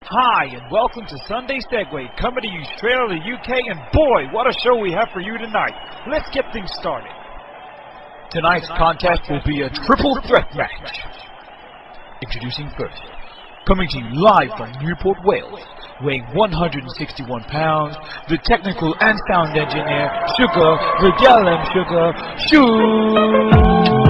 Hi, and welcome to Sunday Segue, coming to you straight out of the UK, and boy, what a show we have for you tonight. Let's get things started. Tonight's contest will be a triple threat match. Introducing first, coming to you live from Newport, Wales, weighing 161 pounds, the technical and sound engineer, Sugar, the Gallem Sugar, Sugs.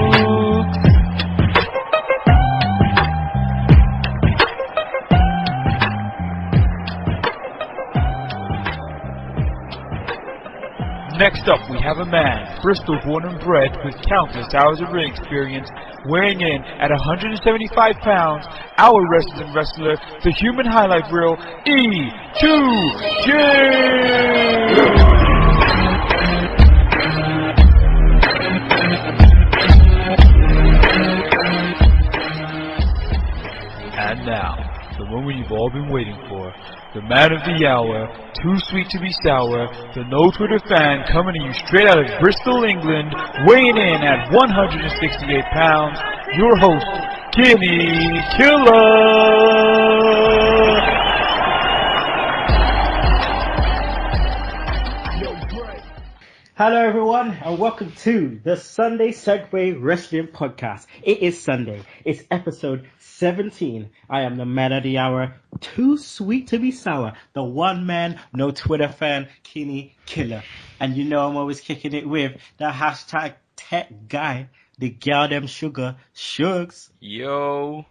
Next up, we have a man, Bristol born and bred, with countless hours of ring experience, weighing in at 175 pounds, our wrestling wrestler, the human highlight reel, E2J! And now, the moment you've all been waiting for, the man of the hour, too sweet to be sour, the No Twitter fan coming to you straight out of Bristol, England, weighing in at 168 pounds, your host, Kinny Killa. Hello everyone and welcome to the Sunday Segue Wrestling Podcast. It is Sunday. It's episode 17. I am the man of the hour, too sweet to be sour, the one man, no Twitter fan, Kinny Killa. And you know I'm always kicking it with the hashtag tech guy, the Gallem Sugar, Sugs. Yo.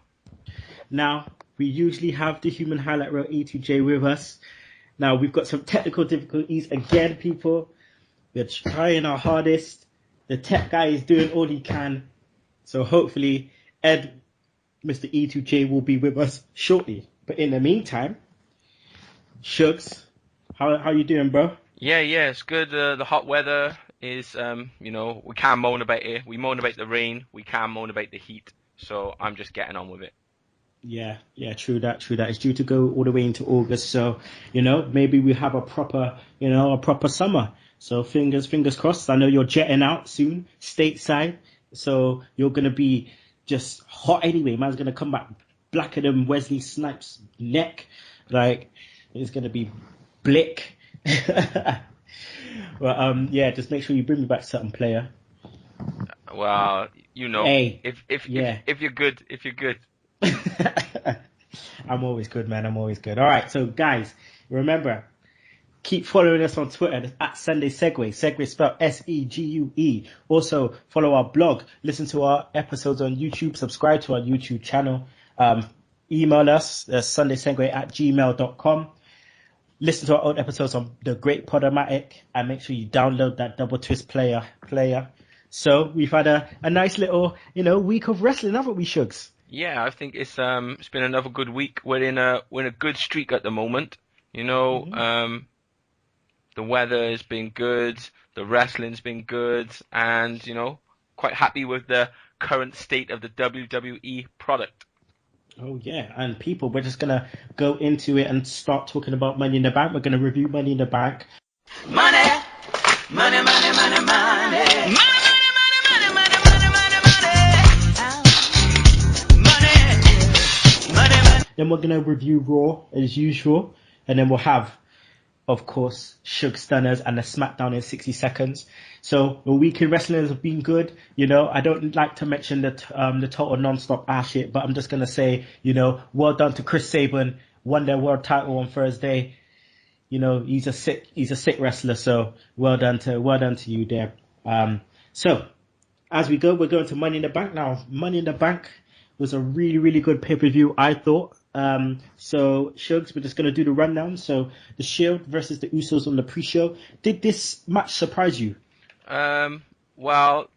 Now, we usually have the human highlight reel E2J with us. Now, we've got some technical difficulties again, people. We're trying our hardest. The tech guy is doing all he can. So hopefully Ed, Mr. E2J, will be with us shortly. But in the meantime, Shugs, how you doing, bro? Yeah, it's good. The hot weather is, we can't moan about it. We moan about the rain. We can't moan about the heat. So I'm just getting on with it. Yeah, true that. It's due to go all the way into August. So, maybe we have a proper summer. So fingers crossed. I know you're jetting out soon, stateside. So you're going to be just hot anyway. Man's going to come back blacker than Wesley Snipes' neck. Like, it's going to be blick. But, just make sure you bring me back something, player. Well, hey, if you're good. I'm always good, man. I'm always good. All right. So guys, remember, keep following us on Twitter at Sunday Segue. Segue spelled Segue. Also, follow our blog. Listen to our episodes on YouTube. Subscribe to our YouTube channel. Email us, sundaysegue@gmail.com. Listen to our old episodes on the Great Podomatic. And make sure you download that Double Twist player. So, we've had a nice little, week of wrestling, haven't we, Shugs? Yeah, I think it's been another good week. We're in a good streak at the moment. The weather has been good, the wrestling's been good, and, quite happy with the current state of the WWE product. Oh, yeah. And people, we're just going to go into it and start talking about Money in the Bank. We're going to review Money in the Bank. Money. Then we're going to review Raw as usual. And then we'll have, of course, Sugs Stunners and the Smackdown in 60 seconds. So the week in wrestling has been good. I don't like to mention the total non-stop ass shit, but I'm just gonna say, well done to Chris Sabin, won their world title on Thursday. He's a sick wrestler, so well done to you there. So as we go, we're going to Money in the Bank now. Money in the Bank was a really, really good pay-per-view, I thought. So Shugs, we're just going to do the rundown. So the Shield versus the Usos on the pre-show. Did this match surprise you? Well,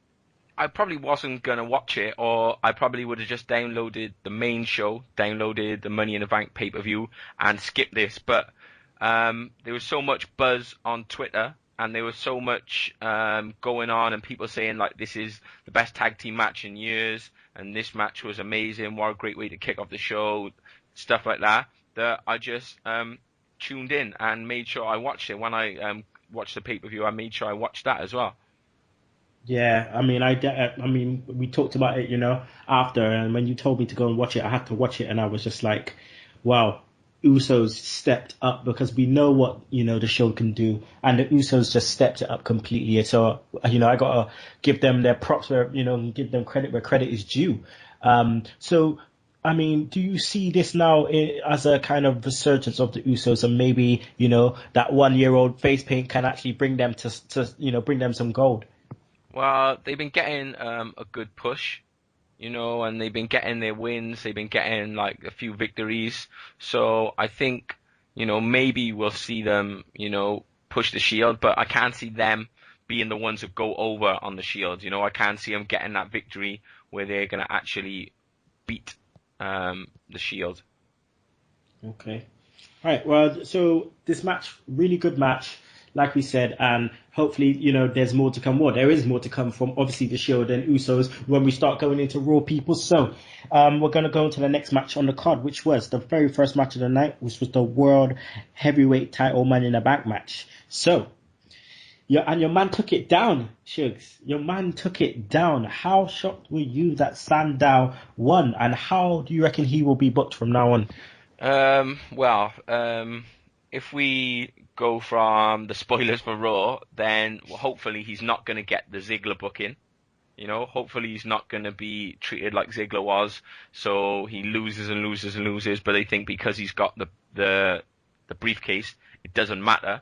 I probably wasn't going to watch it, or I probably would have just downloaded the main show, downloaded the Money in the Bank pay-per-view, and skipped this. But there was so much buzz on Twitter, and there was so much going on, and people saying, like, this is the best tag team match in years, and this match was amazing, what a great way to kick off the show, stuff like that I just tuned in and made sure I watched it. When I watched the pay-per-view, I made sure I watched that as well. Yeah, I mean, we talked about it, after, and when you told me to go and watch it, I had to watch it, and I was just like, wow, Usos stepped up because we know what, the Shield can do, and the Usos just stepped it up completely. So, I gotta give them their props where, give them credit where credit is due. So, I mean, do you see this now as a kind of resurgence of the Usos, and maybe, that 1-year-old face paint can actually bring them bring them some gold? Well, they've been getting a good push, and they've been getting their wins. They've been getting like a few victories. So I think, maybe we'll see them, push the Shield, but I can't see them being the ones that go over on the Shield. I can't see them getting that victory where they're going to actually beat the Shield. Okay. All right. Well, so this match, really good match, like we said, and hopefully, there's more to come. Well, there is more to come from obviously the Shield and Usos when we start going into Raw, people. So, we're going to go into the next match on the card, which was the very first match of the night, which was the World Heavyweight Title Money in the Bank match. So, your man took it down, Shugs. Your man took it down. How shocked were you that Sandow won, and how do you reckon he will be booked from now on? If we go from the spoilers for Raw, then hopefully he's not going to get the Ziggler booking. Hopefully he's not going to be treated like Ziggler was, so he loses and loses and loses, but I think because he's got the briefcase, it doesn't matter.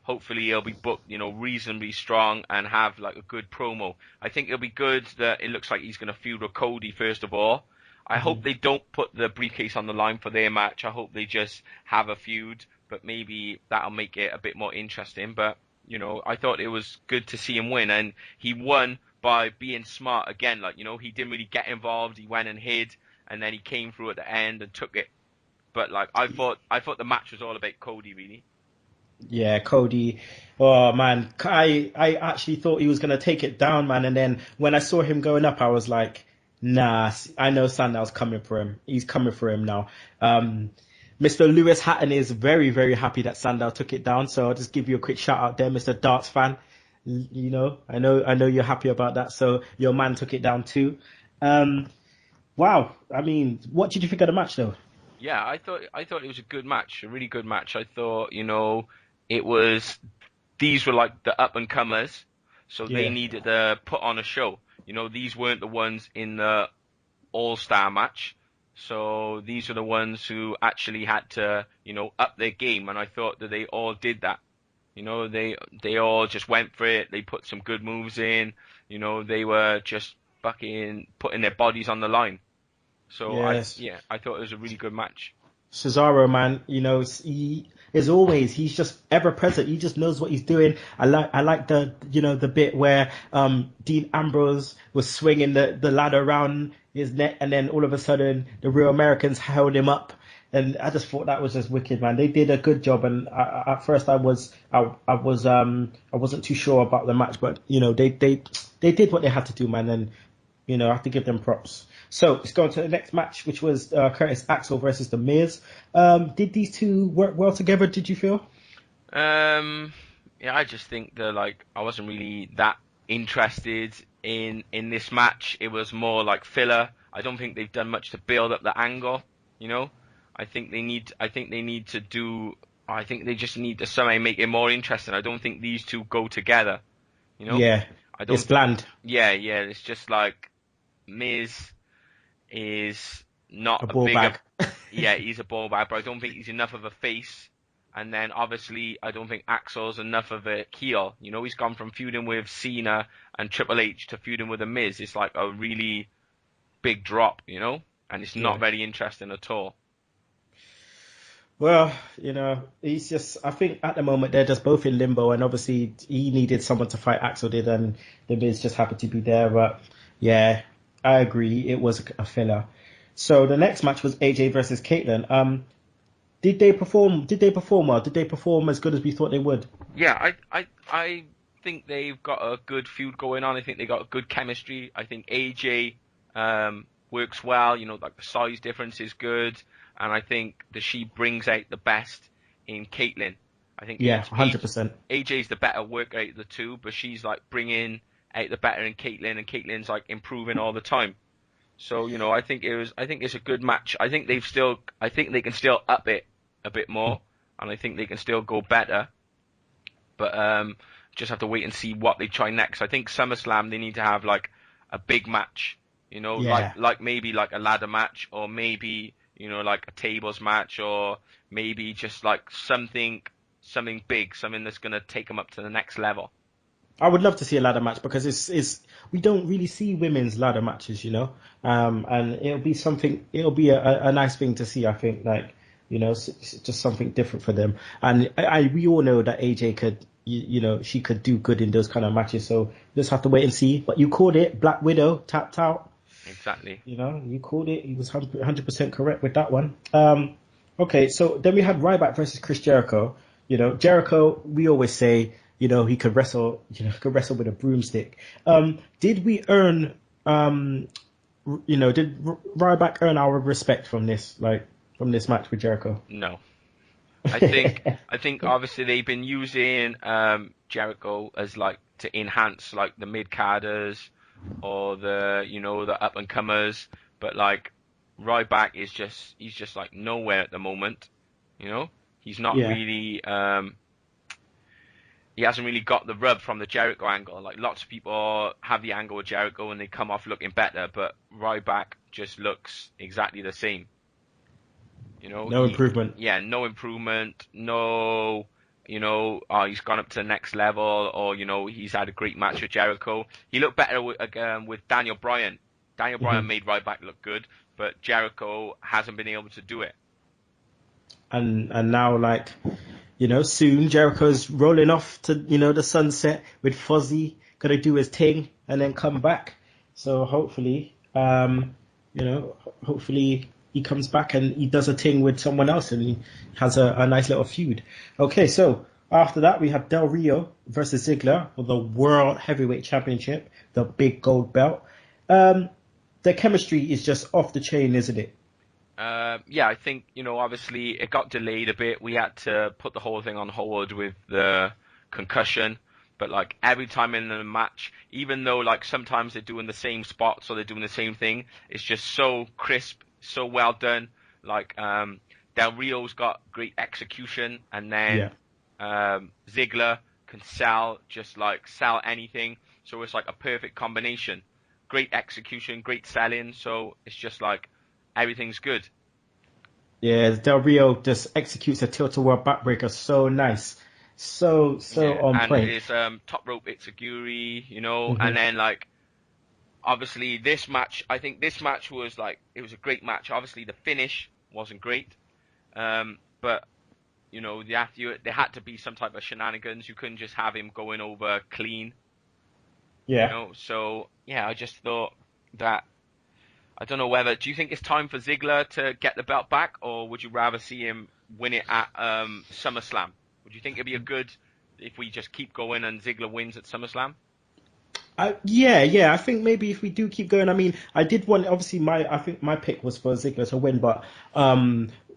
Hopefully he'll be booked, reasonably strong and have like a good promo. I think it'll be good that it looks like he's going to feud with Cody first of all. I hope they don't put the briefcase on the line for their match. I hope they just have a feud, but maybe that'll make it a bit more interesting. But, I thought it was good to see him win, and he won by being smart again. Like, he didn't really get involved. He went and hid, and then he came through at the end and took it. But like, I thought the match was all about Cody, really. Yeah, Cody. Oh man, I actually thought he was gonna take it down, man. And then when I saw him going up, I was like, nah, I know Sandow's coming for him. He's coming for him now. Mr. Lewis Hatton is very, very happy that Sandow took it down. So I'll just give you a quick shout out there, Mr. Darts fan. I know you're happy about that. So your man took it down too. Wow. I mean, what did you think of the match though? Yeah, I thought it was a good match, a really good match. I thought, these were like the up and comers, so they needed to put on a show. These weren't the ones in the All-Star match, so these are the ones who actually had to, up their game, and I thought that they all did that. They all just went for it. They put some good moves in. They were just fucking putting their bodies on the line. So Yes. I thought it was a really good match. Cesaro, man, he as always, he's just ever present. He just knows what he's doing. I like the bit where Dean Ambrose was swinging the ladder around his neck, and then all of a sudden the Real Americans held him up, and I just thought that was just wicked, man. They did a good job, and at first I wasn't too sure about the match, but they did what they had to do, man, and I have to give them props. So let's go on to the next match, which was Curtis Axel versus The Miz. Did these two work well together, did you feel? Yeah, I just think that I wasn't really that interested in this match. It was more like filler. I don't think they've done much to build up the angle. I think they just need to somehow make it more interesting. I don't think these two go together. Yeah, it's bland. Yeah, it's just like Miz is not a ball bag. Yeah, he's a ball bag, but I don't think he's enough of a face. And then obviously, I don't think Axel's enough of a heel. He's gone from feuding with Cena and Triple H to feuding with The Miz. It's like a really big drop, and it's not very interesting at all. Well, he's just, I think at the moment they're just both in limbo, and obviously he needed someone to fight, Axel did, and The Miz just happened to be there. But yeah, I agree, it was a filler. So the next match was AJ versus Kaitlyn. Did they perform well? Did they perform as good as we thought they would? Yeah, I think they've got a good feud going on. I think they got good chemistry. I think AJ works well. Like the size difference is good. And I think that she brings out the best in Kaitlyn. I think 100%. AJ's the better worker out of the two, but she's like bringing out the better in Kaitlyn, and Kaitlyn's like improving all the time. So I think it's a good match. I think they can still up it a bit more, and I think they can still go better. But just have to wait and see what they try next. I think SummerSlam they need to have like a big match, like maybe like a ladder match, or maybe like a tables match, or maybe just like something big, something that's gonna take them up to the next level. I would love to see a ladder match because it's we don't really see women's ladder matches, and it'll be a nice thing to see. I think just something different for them. And we all know that AJ could, she could do good in those kind of matches. So just have to wait and see. But you called it, Black Widow tapped out. Exactly. You called it. You was 100% correct with that one. Okay, so then we had Ryback versus Chris Jericho. Jericho, we always say, he could wrestle, with a broomstick. Did we earn, did Ryback earn our respect from this match with Jericho? No. I think obviously they've been using Jericho as like to enhance like the mid-carders or the up and comers, but like Ryback he's just like nowhere at the moment. He's not really he hasn't really got the rub from the Jericho angle. Like lots of people have the angle with Jericho and they come off looking better, but Ryback just looks exactly the same. No improvement. Yeah, no improvement. No, he's gone up to the next level, or he's had a great match with Jericho. He looked better with Daniel Bryan. Daniel Bryan made Ryback look good, but Jericho hasn't been able to do it. And now, soon Jericho's rolling off to the sunset with Fozzy, gonna do his thing and then come back. So hopefully, he comes back and he does a thing with someone else and he has a nice little feud. Okay, so after that we have Del Rio versus Ziggler for the World Heavyweight Championship, the big gold belt. Their chemistry is just off the chain, isn't it? Yeah, I think, obviously it got delayed a bit. We had to put the whole thing on hold with the concussion. But like every time in a match, even though like sometimes they're doing the same spots or they're doing the same thing, it's just so crisp, so well done. Like Del Rio's got great execution, and then Ziggler can sell anything. So it's like a perfect combination. Great execution, great selling. So it's just like everything's good. Yeah, Del Rio just executes a tilt-a-whirl backbreaker so nice. So on point. And his top rope Itziguri, and then like obviously this match, I think this match was like, it was a great match. Obviously the finish wasn't great, but there had to be some type of shenanigans. You couldn't just have him going over clean. Yeah. So yeah, I just thought that, I don't know whether, do you think it's time for Ziggler to get the belt back, or would you rather see him win it at SummerSlam? Would you think it'd be a good if we just keep going and Ziggler wins at SummerSlam? Yeah. I think maybe if we do keep going, I mean, I did want, obviously I think my pick was for Ziggler to win, but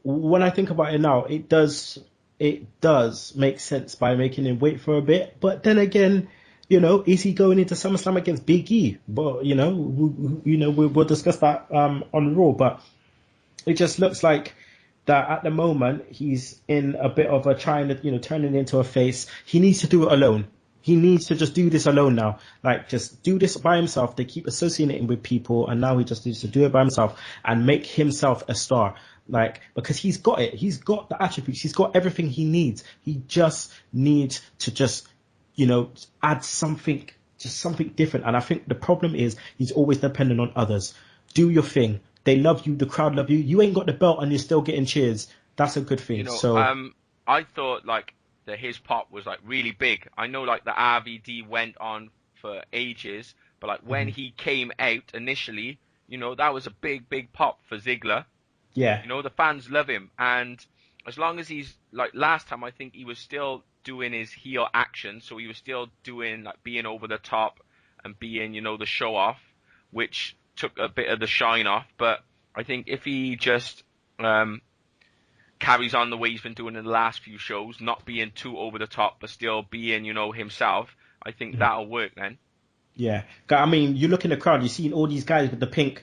when I think about it now, it does make sense by making him wait for a bit. But then again, is he going into SummerSlam against Big E? But we'll discuss that on Raw. But it just looks like that at the moment he's in a bit of a trying to turning into a face. He needs to do it alone. He needs to just do this alone now. Like, just do this by himself. They keep associating him with people, and now he just needs to do it by himself and make himself a star. Like, because he's got it. He's got the attributes. He's got everything he needs. He just needs to add something different. And I think the problem is he's always dependent on others. Do your thing. They love you. The crowd love you. You ain't got the belt and you're still getting cheers. That's a good thing. I thought like that his pop was like really big. I know like the RVD went on for ages, but like when he came out initially, that was a big pop for Ziggler. Yeah. The fans love him, and as long as he's like last time, I think he was still doing his heel action, so he was still doing like being over the top and being the show off, which took a bit of the shine off. But I think if he just carries on the way he's been doing in the last few shows, not being too over the top but still being himself, I think that'll work then. Yeah, I mean, you look in the crowd, you're seeing all these guys with the pink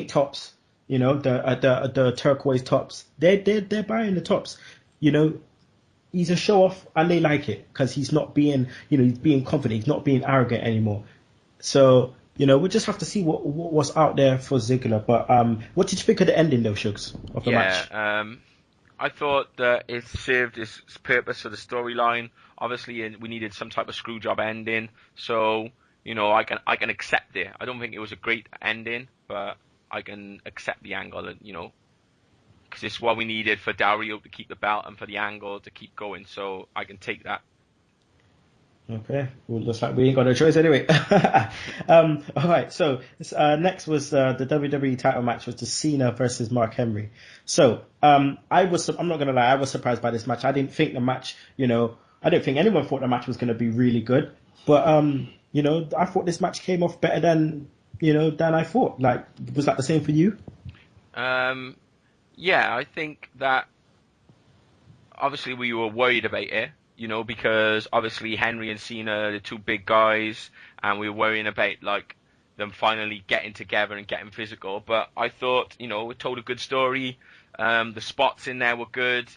tops, You know, the turquoise tops. They're buying the tops. You know, he's a show off and they like it because he's not being, you know, he's being confident. He's not being arrogant anymore. So, you know, we'll just have to see what's out there for Ziggler. But what did you think of the ending though, Shugs, of the match? I thought that it served its purpose for the storyline. Obviously, we needed some type of screw job ending, so you know I can accept it. I don't think it was a great ending, but I can accept the angle, and you know, because it's what we needed for Dario to keep the belt and for the angle to keep going. So I can take that. Okay, well, looks like we ain't got no choice anyway. All right, so next was the WWE title match was the Cena versus Mark Henry. So I'm not gonna lie, I was surprised by this match. I didn't think the match, you know, I don't think anyone thought the match was gonna be really good. But you know, I thought this match came off better than than I thought. Like, was that the same for you? Yeah, I think that obviously we were worried about it, you know, because obviously Henry and Cena are the two big guys, and we were worrying about like them finally getting together and getting physical. But I thought, you know, it told a good story. The spots in there were good.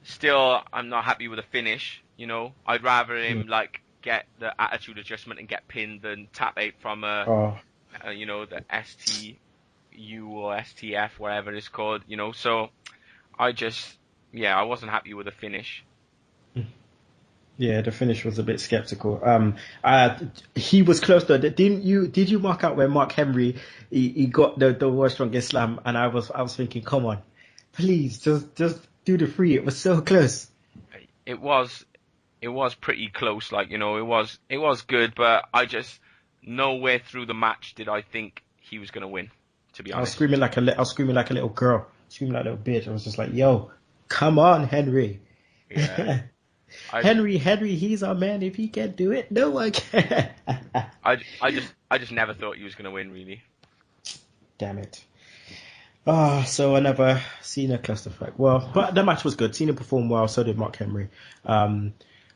Still, I'm not happy with the finish. You know, I'd rather him like get the attitude adjustment and get pinned than tap out from Oh, you know, the STU or STF, whatever it's called. You know, so I just, yeah, I wasn't happy with the finish. yeah, the finish was a bit skeptical. He was close though. Didn't you? Did you mark out where Mark Henry he got the world's strongest slam? And I was thinking, come on, please just do the free. It was so close. It was it was pretty close. Like, you know, it was good, but I just nowhere through the match did I think he was gonna win. To be I was honest. screaming like I was screaming like a little girl, screaming like a little bitch. I was just like, yo, come on, Henry. Yeah. I Henry, he's our man. If he can't do it, no one can. I just never thought he was gonna win, really. Damn it. Ah, so another Cena clusterfuck. Well, but the match was good. Cena performed well, so did Mark Henry.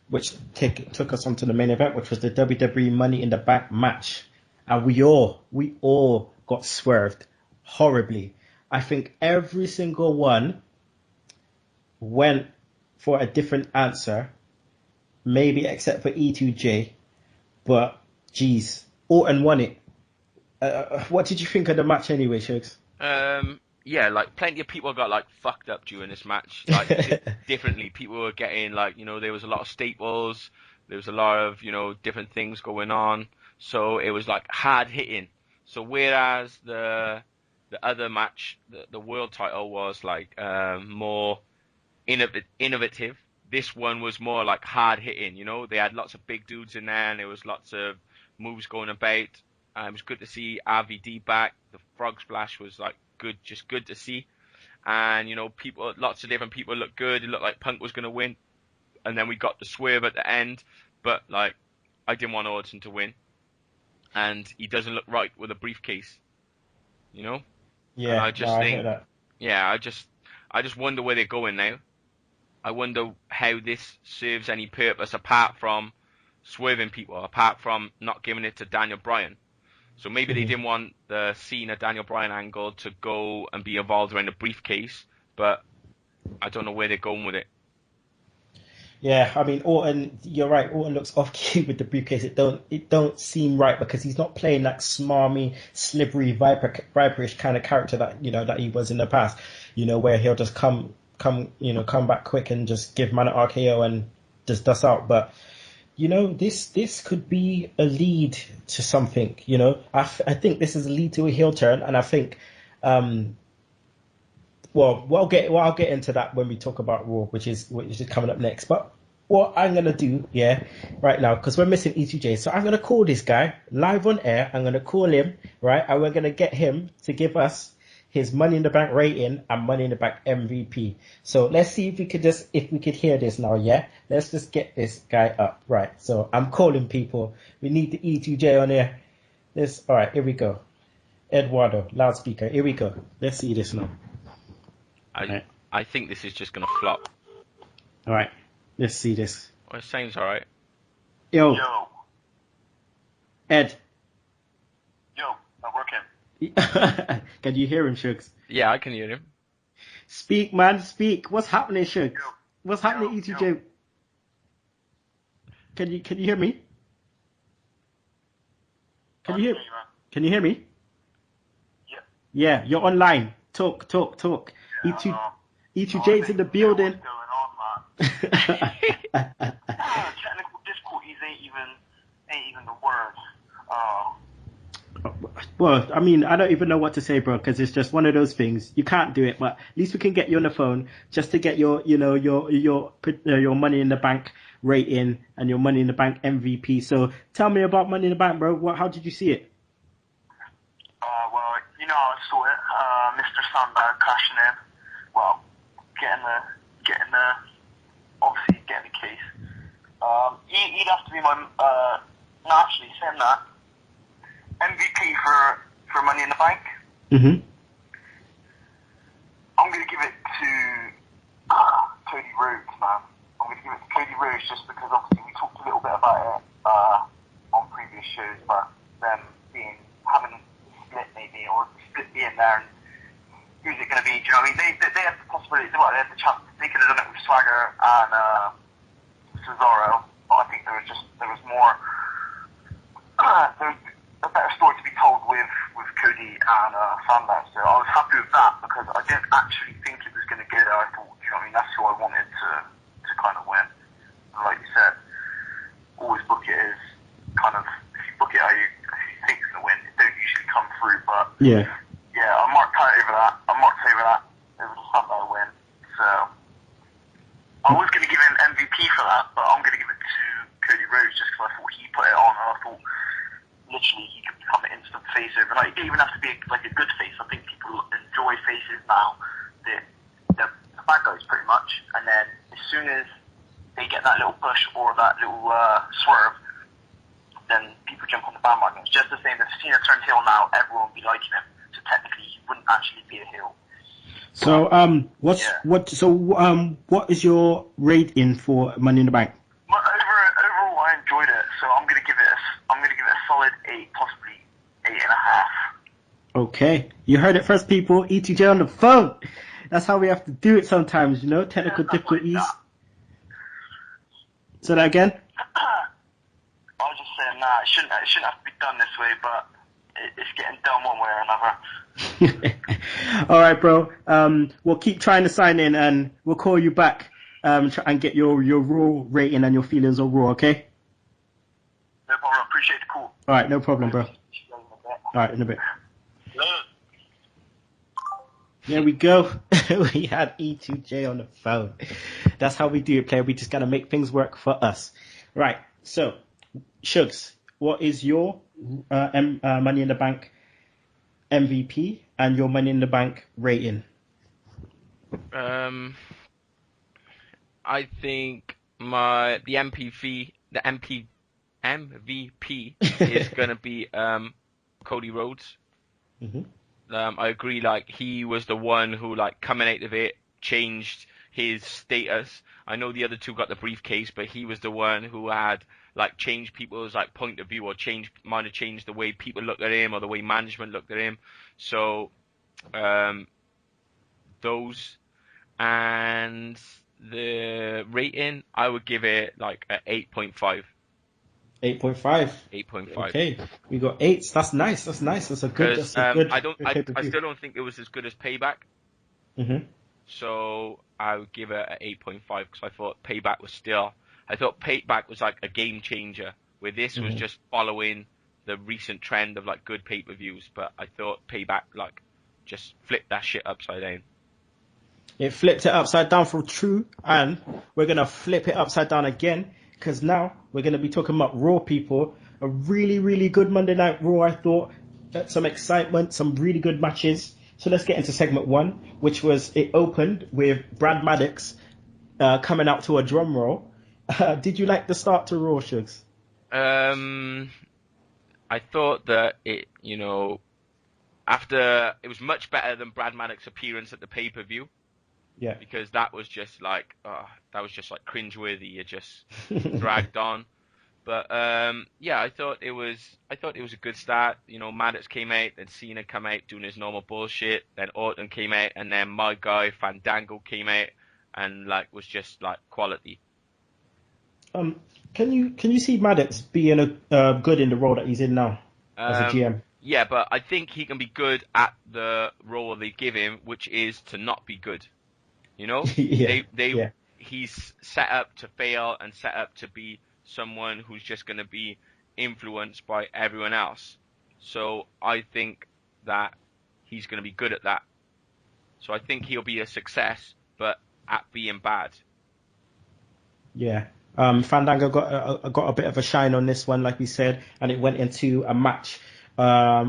Which took us on to the main event, which was the WWE Money in the Bank match. And we all got swerved horribly. I think every single one went for a different answer, maybe except for E2J. But, geez, Orton won it. What did you think of the match anyway, Shugs? Yeah, like plenty of people got like fucked up during this match, like differently. People were getting like, you know, there was a lot of staples, there was a lot of, you know, different things going on. So it was like hard hitting. So whereas the other match, the world title was like more innovative. This one was more like hard hitting. You know, they had lots of big dudes in there, and there was lots of moves going about. It was good to see RVD back. The frog splash was like good, just good to see. And you know, people, lots of different people looked good. It looked like Punk was going to win, and then we got the swerve at the end. But like, I didn't want Orton to win, and he doesn't look right with a briefcase. You know, and I Yeah, no, just I hear think, that. yeah, I just wonder where they're going now. I wonder how this serves any purpose apart from swerving people, apart from not giving it to Daniel Bryan. So maybe they didn't want the Cena Daniel Bryan angle to go and be involved around a briefcase, but I don't know where they're going with it. Yeah, I mean Orton, you're right. Orton looks off key with the briefcase. It don't seem right because he's not playing that smarmy, slippery, viperish kind of character that that he was in the past. Where he'll just come back quick and just give man an RKO and just dust out. But this could be a lead to something. I think this is a lead to a heel turn, and I think I'll get into that when we talk about Raw, which is coming up next. But what I'm gonna do, right now, because we're missing E2J, so I'm gonna call this guy live on air. I'm gonna call him, right, and we're gonna get him to give us his Money in the Bank rating and Money in the Bank MVP. So let's see if we could hear this now. Yeah, let's just get this guy up, right? So I'm calling people. We need the E2J on here. All right, here we go. Eduardo, loudspeaker. Here we go. Let's see this now. Right. I think this is just gonna flop. All right, let's see this. Well, it sounds alright. Yo, Ed. Yo, I'm working. Can you hear him, Shugs? Yeah, I can hear him. Speak, man, speak. What's happening, Shugs? What's happening, ETJ? Can you hear me? Can you hear me? Yeah. Yeah, you're online. Talk. Yeah, E2J's in the building. What's going on, man? Technical difficulties ain't even the word. Well, I mean, I don't even know what to say, bro, because it's just one of those things. You can't do it, but at least we can get you on the phone just to get your Money in the Bank rating and your Money in the Bank MVP. So tell me about Money in the Bank, bro. How did you see it? Well, you know how I saw it. Mr. Sandow cashing in. Well, obviously getting the case. He'd have to be my, naturally saying that, MVP for Money in the Bank. Mm-hmm. I'm going to give it to Cody Rhodes, man. I'm going to give it to Cody Rhodes just because obviously we talked a little bit about it on previous shows about them having a split maybe, or a split being there, and who's it going to be? Do you know what I mean? They had the possibility, well, they had the chance, they could have done it with Swagger and Cesaro, but I think there was more, there was a better story to be told with Cody and Sandow. So I was happy with that because I didn't actually think it was going to go there. I thought, you know what I mean, that's who I wanted to kind of win. And like you said, always book it as kind of, if you book it how you think it's going to win, it don't usually come through. But Yeah, I marked out over that. It was a Sandow win. So I was going to give him MVP for that, but I'm going to give it to Cody Rhodes just because I thought he put it on, and I thought literally he could become an instant face overnight. It didn't even have to be like a good face. I think people enjoy faces now. They're bad guys pretty much, and then as soon as they get that little push or that little swerve, then people jump on the bandwagon. It's just the same. If Cena turned heel now, everyone would be liking him. So technically, he wouldn't actually be a heel. So what is your rating for Money in the Bank? Overall, I enjoyed it. So I'm gonna give it a solid 8, possibly 8.5. Okay, you heard it first, people. ETJ on the phone. That's how we have to do it sometimes, you know. Technical difficulties. Say that again. I was just saying that it shouldn't have to be done this way, but it's getting done one way or another. All right, bro. We'll keep trying to sign in, and we'll call you back. Try and get your Raw rating and your feelings on Raw. Okay. No problem. Appreciate the call. All right, no problem, bro. All right, in a bit. There we go. We had E2J on the phone. That's how we do it, player. We just gotta make things work for us. Right. So, Shugs, what is your Money in the Bank MVP and your Money in the Bank rating? I think the MVP is gonna be Cody Rhodes. Mm-hmm. I agree. Like, he was the one who, like, coming out of it, changed his status. I know the other two got the briefcase, but he was the one who had, like, changed people's, like, point of view, or might have changed the way people looked at him or the way management looked at him. So, those, and the rating, I would give it like a 8.5. 8.5. 8.5. Okay, we got 8s. That's nice. That's a good. Because I still don't think it was as good as Payback. Mm-hmm. So I would give it an 8.5 because I thought Payback was like a game changer, where this was just following the recent trend of like good pay-per-views. But I thought Payback like just flipped that shit upside down. It flipped it upside down for true, and we're gonna flip it upside down again, because now we're gonna be talking about Raw, people. A really, really good Monday Night Raw, I thought. Some excitement, some really good matches. So let's get into segment 1, which was, it opened with Brad Maddox coming out to a drum roll. Did you like the start to Raw, Shugs? I thought that after it was much better than Brad Maddox's appearance at the pay-per-view. Yeah. Because that was just like cringeworthy. It just dragged on. But yeah, I thought it was a good start. You know, Maddox came out, then Cena came out doing his normal bullshit, then Orton came out, and then my guy Fandango came out and like was just like quality. Can you see Maddox being good in the role that he's in now as a GM? Yeah, but I think he can be good at the role they give him, which is to not be good. You know, Yeah. he's set up to fail and set up to be someone who's just going to be influenced by everyone else. So I think that he's going to be good at that. So I think he'll be a success, but at being bad. Yeah. Fandango got a bit of a shine on this one, like we said, and it went into a match,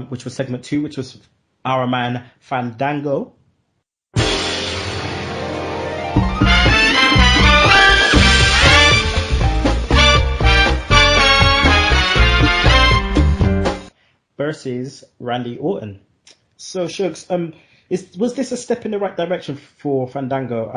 which was segment 2, which was our man Fandango versus Randy Orton. So, Shugs, was this a step in the right direction for Fandango?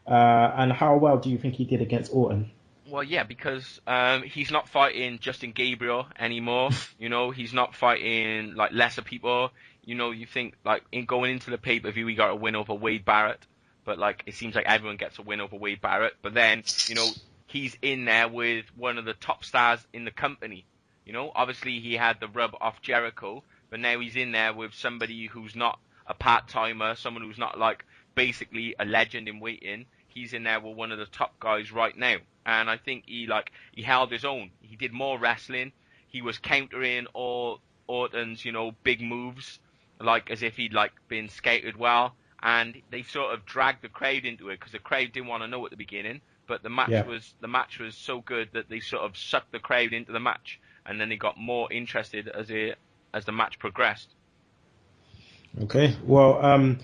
And how well do you think he did against Orton? Well, yeah, because he's not fighting Justin Gabriel anymore. You know, he's not fighting like lesser people. You know, you think like going into the pay-per-view, he got a win over Wade Barrett, but like it seems like everyone gets a win over Wade Barrett. But then, you know, he's in there with one of the top stars in the company. You know, obviously he had the rub off Jericho, but now he's in there with somebody who's not a part-timer, someone who's not like basically a legend in waiting. He's in there with one of the top guys right now. And I think he held his own. He did more wrestling. He was countering all Orton's, you know, big moves, like as if he'd like been scouted well. And they sort of dragged the crowd into it because the crowd didn't want to know at the beginning. But the match was so good that they sort of sucked the crowd into the match, and then they got more interested as the match progressed. Okay, well,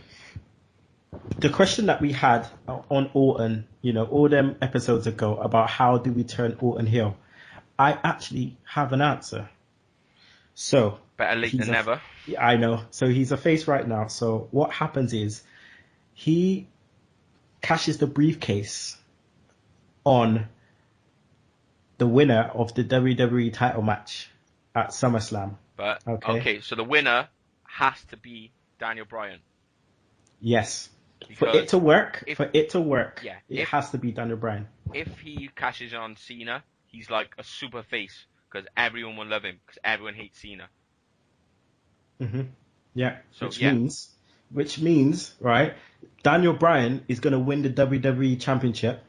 the question that we had on Orton, you know, all them episodes ago about how do we turn Orton heel, I actually have an answer. So better late than never. I know. So he's a face right now. So what happens is he cashes the briefcase on the winner of the WWE title match at SummerSlam. But okay, so the winner has to be Daniel Bryan. Yes. Because for it to work, yeah, it has to be Daniel Bryan. If he cashes on Cena, he's like a super face because everyone will love him because everyone hates Cena. Yeah. So, Which means, right, Daniel Bryan is going to win the WWE Championship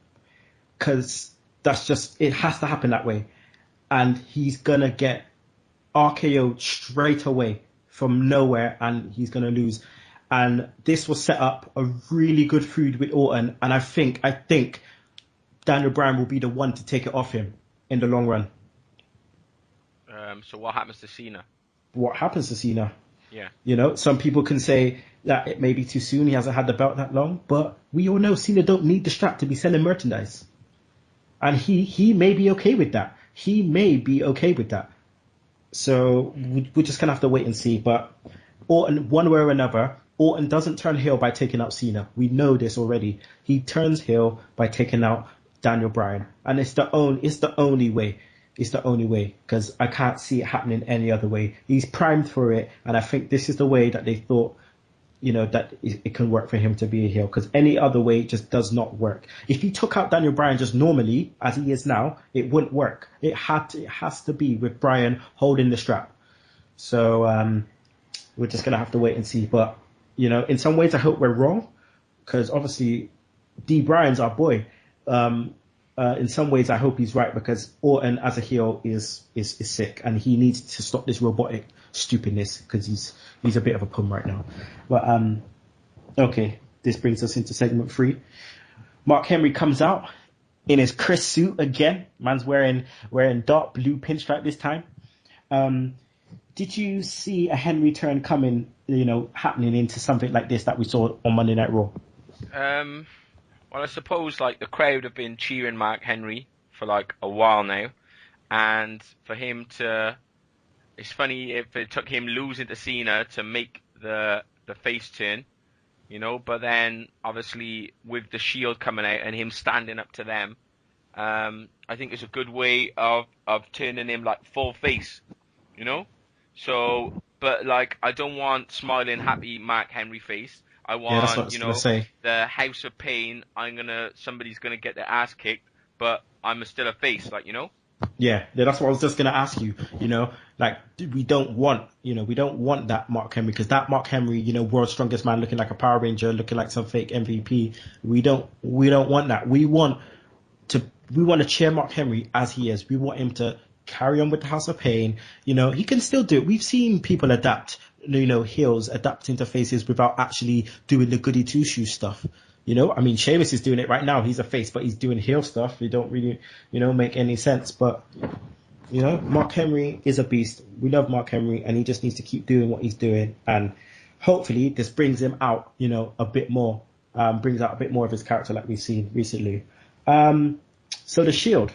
because it has to happen that way. And he's going to get RKO'd straight away from nowhere and he's going to lose. And this will set up a really good feud with Orton. And I think Daniel Bryan will be the one to take it off him in the long run. So what happens to Cena? What happens to Cena? Yeah. You know, some people can say that it may be too soon. He hasn't had the belt that long. But we all know Cena don't need the strap to be selling merchandise. And he may be okay with that. So we're just going to have to wait and see. But Orton, one way or another, Orton doesn't turn heel by taking out Cena. We know this already. He turns heel by taking out Daniel Bryan. And it's the only way. It's the only way because I can't see it happening any other way. He's primed for it. And I think this is the way that they thought, you know, that it can work for him to be a heel because any other way just does not work. If he took out Daniel Bryan just normally as he is now, it wouldn't work. It has to be with Bryan holding the strap. So we're just going to have to wait and see. But, you know, in some ways I hope we're wrong because obviously D. Bryan's our boy. In some ways I hope he's right because Orton as a heel is sick and he needs to stop this robotic stupidness because he's a bit of a pun right now. But okay, this brings us into segment 3. Mark Henry comes out in his Chris suit again. Man's wearing dark blue pinstripe this time. Did you see a Henry turn coming, you know, happening into something like this that we saw on Monday Night Raw? Well, I suppose like the crowd have been cheering Mark Henry for like a while now, and for him to, it's funny if it took him losing to Cena to make the face turn, you know. But then obviously with the Shield coming out and him standing up to them, I think it's a good way of turning him like full face, you know. So, but like, I don't want smiling, happy Mark Henry face. I Yeah, that's what I want, was gonna say. the House of Pain. Somebody's gonna get their ass kicked, but I'm still a face, Yeah, that's what I was just gonna ask you. Like we don't want, we don't want that Mark Henry, because that Mark Henry, world's strongest man, looking like a Power Ranger, looking like some fake MVP. We don't want that. We want to cheer Mark Henry as he is. We want him to carry on with the House of Pain. He can still do it. We've seen people adapt, heels adapting to faces without actually doing the goody two shoes stuff. I mean, Sheamus is doing it right now. He's a face, but he's doing heel stuff. It don't really, make any sense. But, Mark Henry is a beast. We love Mark Henry, and he just needs to keep doing what he's doing. And hopefully this brings him out, a bit more, brings out a bit more of his character like we've seen recently. So the Shield,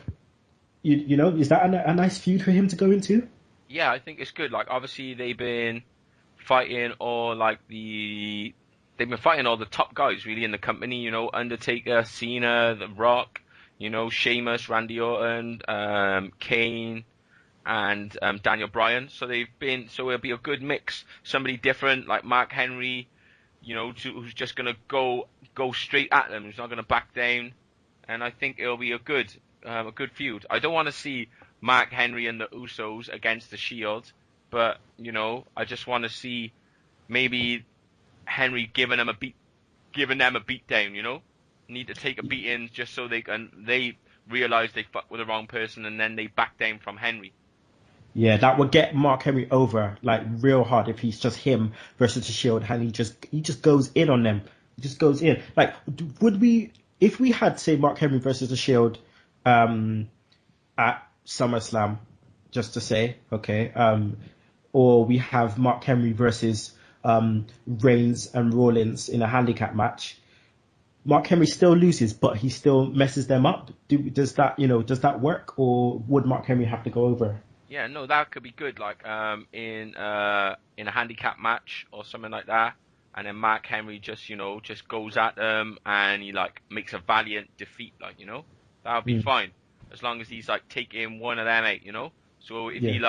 is that a nice feud for him to go into? Yeah, I think it's good. Like, obviously they've been fighting all the top guys really in the company. Undertaker, Cena, The Rock, Sheamus, Randy Orton, Kane, and Daniel Bryan. So it'll be a good mix. Somebody different like Mark Henry, who's just gonna go straight at them. Who's not gonna back down. And I think it'll be a good feud. I don't want to see Mark Henry and the Usos against the Shield, but I just want to see maybe Henry giving them a beat down. Need to take a beating just so they realize they fucked with the wrong person, and then they back down from Henry. Yeah, that would get Mark Henry over like real hard if he's just him versus the Shield, and he just goes in on them. He just goes in. Like, if we had, say, Mark Henry versus the Shield at SummerSlam, just to say, okay, or we have Mark Henry versus Reigns and Rollins in a handicap match, Mark Henry still loses, but he still messes them up. Does that work, or would Mark Henry have to go over? Yeah, no, that could be good. Like in a handicap match or something like that. And then Mark Henry just goes at them, and he makes a valiant defeat, that would be fine, as long as he's taking one of them out, So if he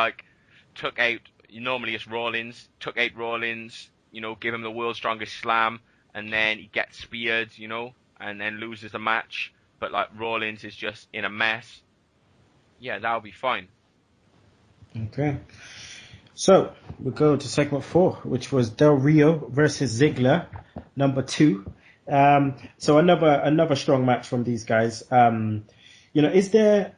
took out, normally it's Rollins, took out Rollins, give him the world's strongest slam, and then he gets speared, and then loses the match, but Rollins is just in a mess. Yeah, that would be fine. Okay. So we go to segment 4, which was Del Rio versus Ziggler, number 2. So another strong match from these guys. Is there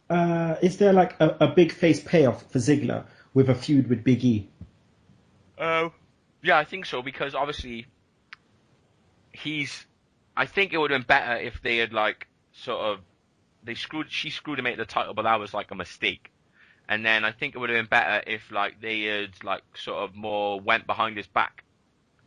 like a big face payoff for Ziggler with a feud with Big E? Yeah, I think so, because obviously I think it would have been better if they had she screwed him out of the title, but that was a mistake. And then I think it would have been better if they had more went behind his back,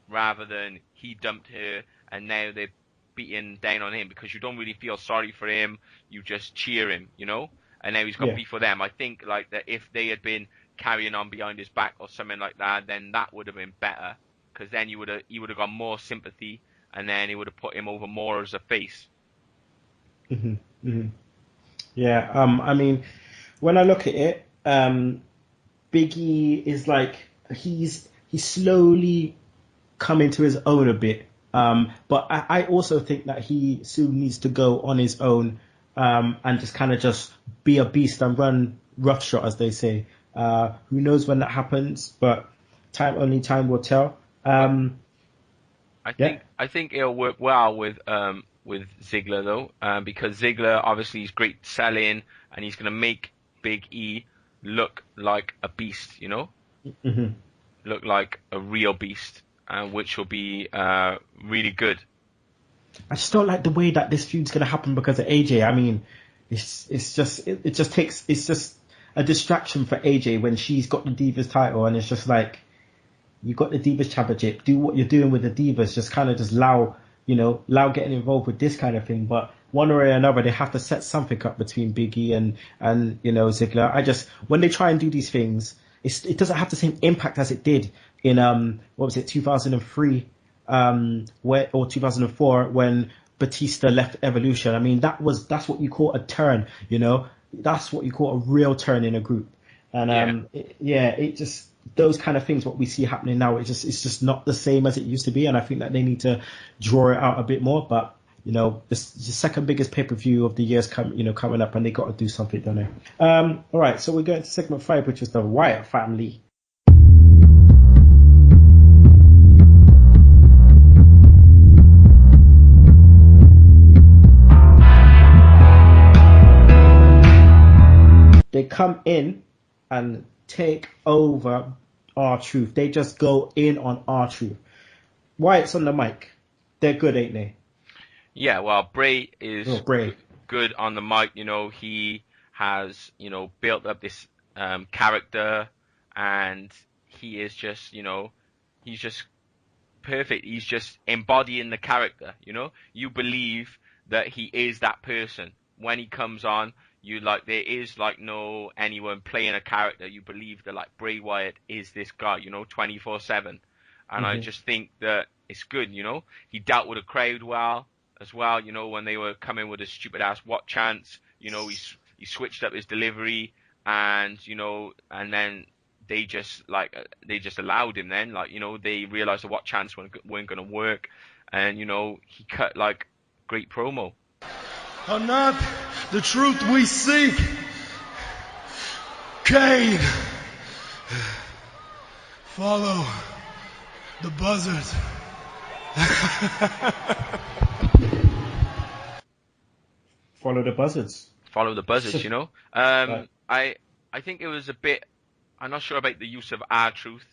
rather than he dumped her and now they're beating down on him, because you don't really feel sorry for him, you just cheer him, and now he's got beef for them. I think that if they had been carrying on behind his back or something like that, then that would have been better, because then he would have got more sympathy, and then it would have put him over more as a face. Yeah, I mean, when I look at it, Big E is he's slowly coming to his own a bit. But I also think that he soon needs to go on his own, and just be a beast and run roughshod, as they say. Who knows when that happens, but only time will tell. I think it'll work well with Ziggler though, because Ziggler obviously is great selling, and he's gonna make Big E look like a beast, look like a real beast, which will be really good. I just don't like the way that this feud's gonna happen because of AJ. I mean, it's just a distraction for AJ when she's got the Divas title, and it's just you got the Divas Championship. Do what you're doing with the Divas. Just allow getting involved with this kind of thing. But one way or another, they have to set something up between Big E and Ziggler. When they try and do these things, it doesn't have the same impact as it did in 2003 or 2004 when Batista left Evolution. I mean, that's what you call a turn, you know. That's what you call a real turn in a group. And it just, those kind of things, what we see happening now, it's just not the same as it used to be. And I think that they need to draw it out a bit more. But you know, this is the second biggest pay-per-view of the year's coming up, and they got to do something, don't they? All right, so we're going to segment 5, which is the Wyatt family. They come in and take over R-Truth. They just go in on R-Truth. Wyatt's on the mic. They're good, ain't they? Yeah, well, Brie is Brie. good on the mic. You know, he has, built up this character, and he is just, he's just perfect. He's just embodying the character, You believe that he is that person. When he comes on, there is no anyone playing a character. You believe that Bray Wyatt is this guy, 24/7. And I just think that it's good, He dealt with the crowd well as well, when they were coming with a stupid ass what chance, he switched up his delivery, and and then they just allowed him then, they realized the what chance weren't going to work, and he cut great promo. Are not the truth we seek. Kane. Follow the buzzards. Follow the buzzards. Follow the buzzards, Right. I think it was a bit, I'm not sure about the use of R-Truth.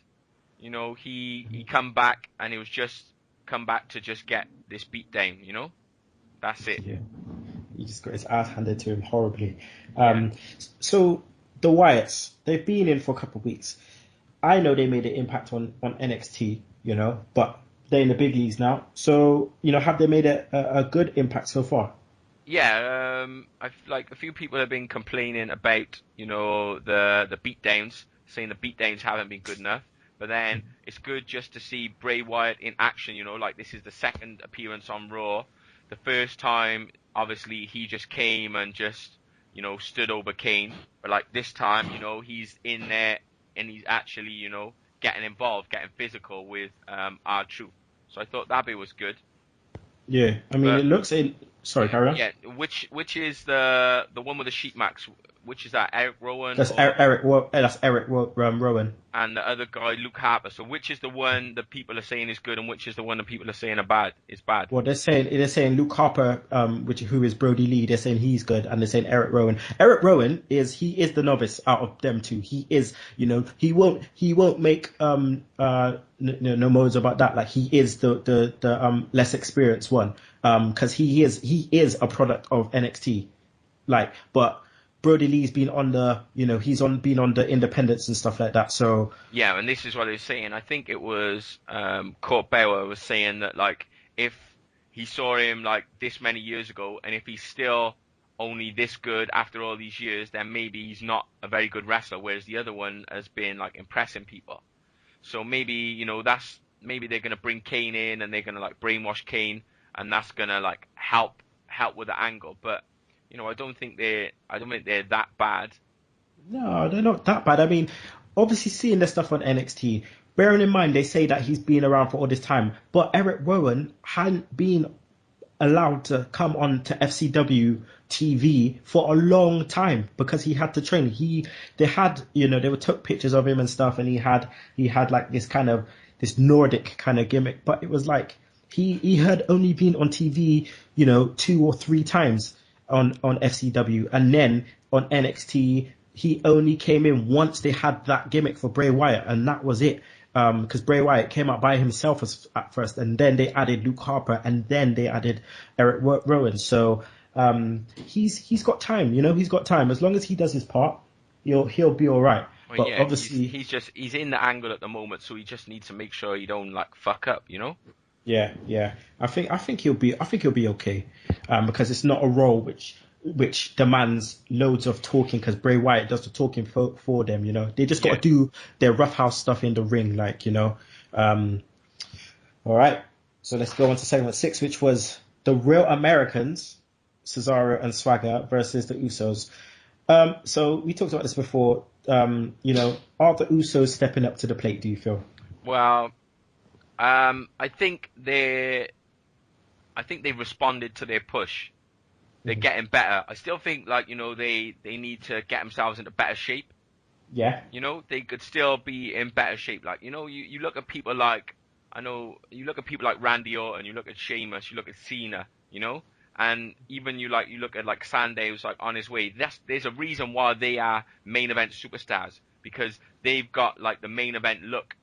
He come back, and it was just come back to just get this beat down, That's it. Yeah. He just got his ass handed to him horribly. Yeah. So the Wyatts, they've been in for a couple of weeks. I know they made an impact on NXT, but they're in the big leagues now. So, have they made a good impact so far? Yeah, a few people have been complaining about, the beatdowns, saying the beatdowns haven't been good enough. But then it's good just to see Bray Wyatt in action, this is the second appearance on Raw. The first time, obviously, he just came and just, stood over Kane. But this time, he's in there and he's actually, getting involved, getting physical with R-Truth. So I thought that bit was good. Yeah, I mean, it looks in. Sorry, carry on. Yeah, which is the one with the sheet max? Which is that, Eric Rowan? That's Eric Rowan. And the other guy, Luke Harper. So which is the one that people are saying is good, and which is the one that people are saying is bad? Well, they're saying Luke Harper, who is Brody Lee. They're saying he's good, and they're saying Eric Rowan. Eric Rowan is the novice out of them two. He is, he won't make no modes about that. He is the less experienced one, because he is a product of NXT, but Brody Lee's been on the, been on the independents and stuff like that. So yeah, and this is what I was saying. I think it was Kurt Bauer was saying that if he saw him this many years ago, and if he's still only this good after all these years, then maybe he's not a very good wrestler. Whereas the other one has been impressing people. So maybe maybe they're gonna bring Kane in, and they're gonna brainwash Kane, and that's gonna help with the angle, but. I don't think they're that bad. No, they're not that bad. I mean, obviously seeing the stuff on NXT, bearing in mind they say that he's been around for all this time, but Eric Rowan hadn't been allowed to come on to FCW TV for a long time because he had to train. They took pictures of him and stuff, and he had this Nordic kind of gimmick, but it was he had only been on TV, 2 or 3 times. On FCW, and then on NXT he only came in once they had that gimmick for Bray Wyatt, and that was it, because Bray Wyatt came out by himself at first, and then they added Luke Harper, and then they added Eric Rowan. So he's got time, he's got time. As long as he does his part, he'll be all right. Well, but yeah, obviously he's in the angle at the moment, so he just needs to make sure he don't fuck up, Yeah. I think he'll be okay, because it's not a role which demands loads of talking, because Bray Wyatt does the talking for them. They just got to do their roughhouse stuff in the ring, All right. So let's go on to segment 6, which was the Real Americans, Cesaro and Swagger versus the Usos. So we talked about this before. Are the Usos stepping up to the plate? Do you feel? Well, I think they've responded to their push. They're getting better. I still think they need to get themselves into better shape. Yeah. They could still be in better shape. You look at people like Randy Orton, you look at Sheamus, you look at Cena, and even you look at Sandow, who's on his way. There's a reason why they are main event superstars, because they've got the main event look,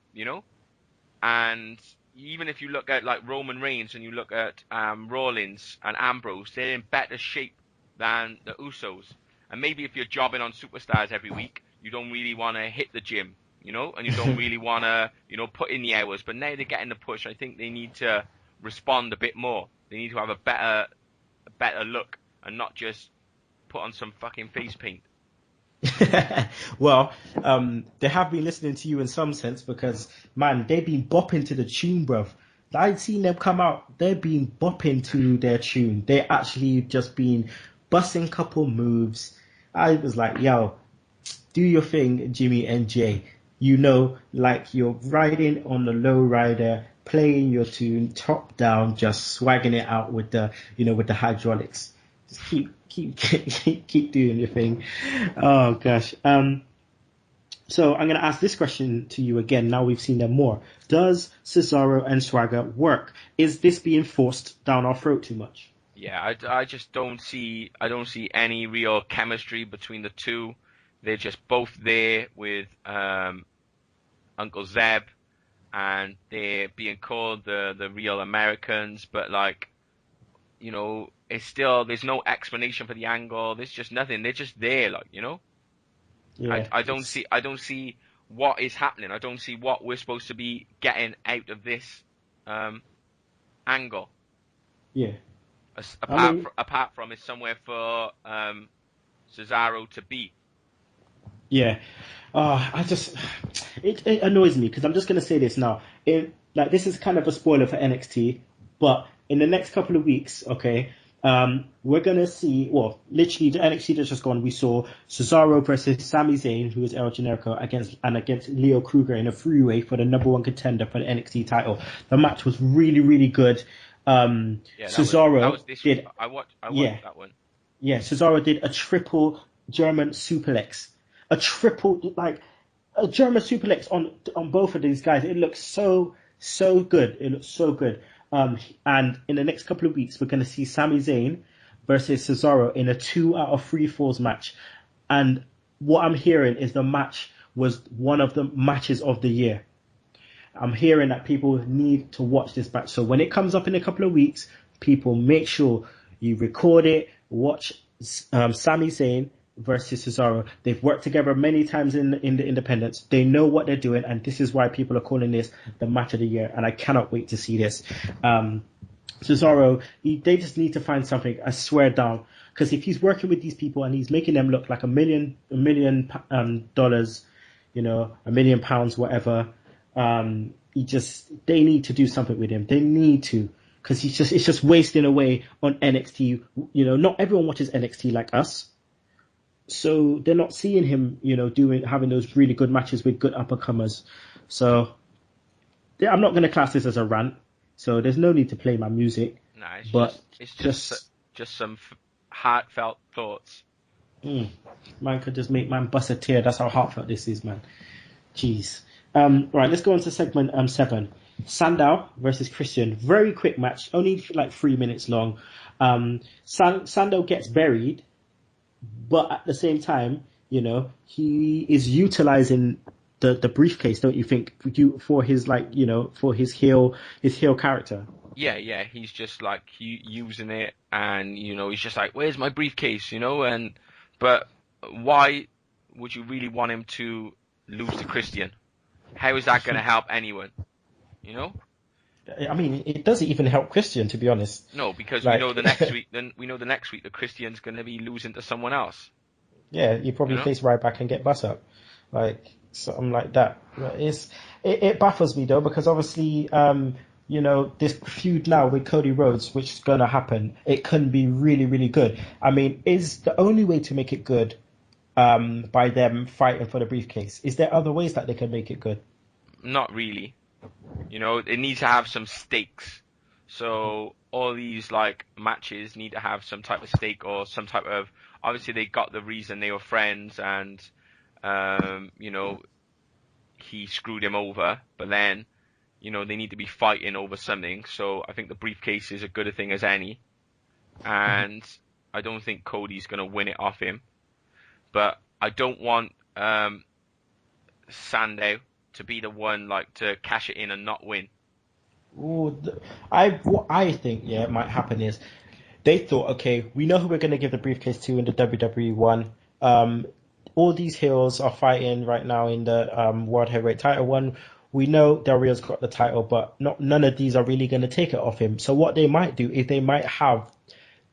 and even if you look at Roman Reigns and you look at Rollins and Ambrose, they're in better shape than the Usos. And maybe if you're jobbing on superstars every week, you don't really want to hit the gym, and you don't really want to, put in the hours. But now they're getting the push. I think they need to respond a bit more. They need to have a better look and not just put on some fucking face paint. Well, they have been listening to you in some sense, because, man, they've been bopping to the tune, bruv. I've seen them come out, they've been bopping to their tune. They actually just been busting couple moves. I was like, yo, do your thing, Jimmy and Jay. You're riding on the low rider, playing your tune, top down, just swagging it out with the hydraulics. Just keep doing your thing. Oh gosh. So I'm gonna ask this question to you again. Now we've seen them more. Does Cesaro and Swagger work? Is this being forced down our throat too much? Yeah, I just don't see any real chemistry between the two. They're just both there with Uncle Zeb, and they're being called the Real Americans, but it's still, there's no explanation for the angle. There's just nothing. They're just there, Yeah, I don't see what is happening. I don't see what we're supposed to be getting out of this angle. Yeah. Apart from it's somewhere for Cesaro to be. Yeah. It annoys me, because I'm just going to say this now. This is kind of a spoiler for NXT, but in the next couple of weeks, okay, we're going to see, literally the NXT that's just gone, we saw Cesaro versus Sami Zayn, who is El Generico, against Leo Kruger in a three-way for the number one contender for the NXT title. The match was really, really good. Cesaro did. I watched that one. Yeah, Cesaro did a triple German suplex. A German suplex on both of these guys. It looks so good. It looks so good. And in the next couple of weeks, we're going to see Sami Zayn versus Cesaro in a 2 out of 3 falls match. And what I'm hearing is the match was one of the matches of the year. I'm hearing that people need to watch this match. So when it comes up in a couple of weeks, people make sure you record it, watch Sami Zayn versus Cesaro. They've worked together many times in the independents. They know what they're doing, and this is why people are calling this the match of the year, and I cannot wait to see this. Cesaro, they just need to find something, I swear down, because if he's working with these people and he's making them look like $1 million, $1 million pounds, whatever, they need to do something with him. They need to, because it's just wasting away on NXT. Not everyone watches NXT like us. So they're not seeing him, having those really good matches with good up-and-comers. So I'm not going to class this as a rant. So there's no need to play my music. No, it's just some heartfelt thoughts. Man could just make man bust a tear. That's how heartfelt this is, man. Jeez. Right, let's go on to segment 7. Sandow versus Christian. Very quick match, only 3 minutes long. Sandow gets buried. But at the same time, he is utilizing the briefcase, don't you think, for his for his heel character? Yeah, he's just using it, and he's just like, where's my briefcase, but why would you really want him to lose to Christian? How is that going to help anyone? I mean, it doesn't even help Christian, to be honest. No, because we know the next week. Then we know the next week that Christian's going to be losing to someone else. Yeah, you probably face Ryback and get bust up, something like that. It baffles me though, because obviously this feud now with Cody Rhodes, which is going to happen, it can be really, really good. I mean, is the only way to make it good by them fighting for the briefcase? Is there other ways that they can make it good? Not really. It needs to have some stakes. So all these like matches need to have some type of stake or some type of. Obviously, they got the reason they were friends, and he screwed him over. But then, they need to be fighting over something. So I think the briefcase is as good a thing as any. And I don't think Cody's going to win it off him. But I don't want Sandow to be the one to cash it in and not win. Ooh, what I think it might happen is they thought, okay, we know who we're going to give the briefcase to in the WWE one. All these heroes are fighting right now in the World Heavyweight title one. We know Del Rio's got the title, but none of these are really going to take it off him. So what they might do is they might have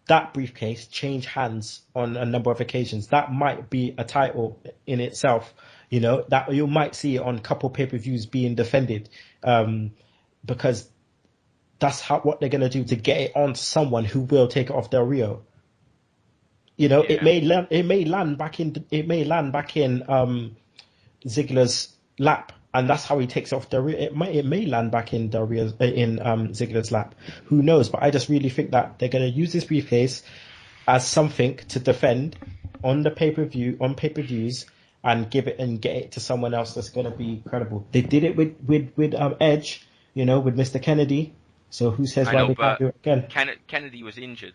that briefcase change hands on a number of occasions. That might be a title in itself, that you might see it on a couple pay-per-views being defended, because that's what they're going to do to get it on someone who will take it off Del Rio. It may land back in Ziggler's lap. And that's how he takes off Del Rio. It may land back in Del Rio's, in Ziggler's lap. Who knows? But I just really think that they're going to use this briefcase as something to defend on the pay-per-views, and give it and get it to someone else that's going to be credible. They did it with Edge, with Mr. Kennedy. So who says why they can't do it again? Kennedy was injured.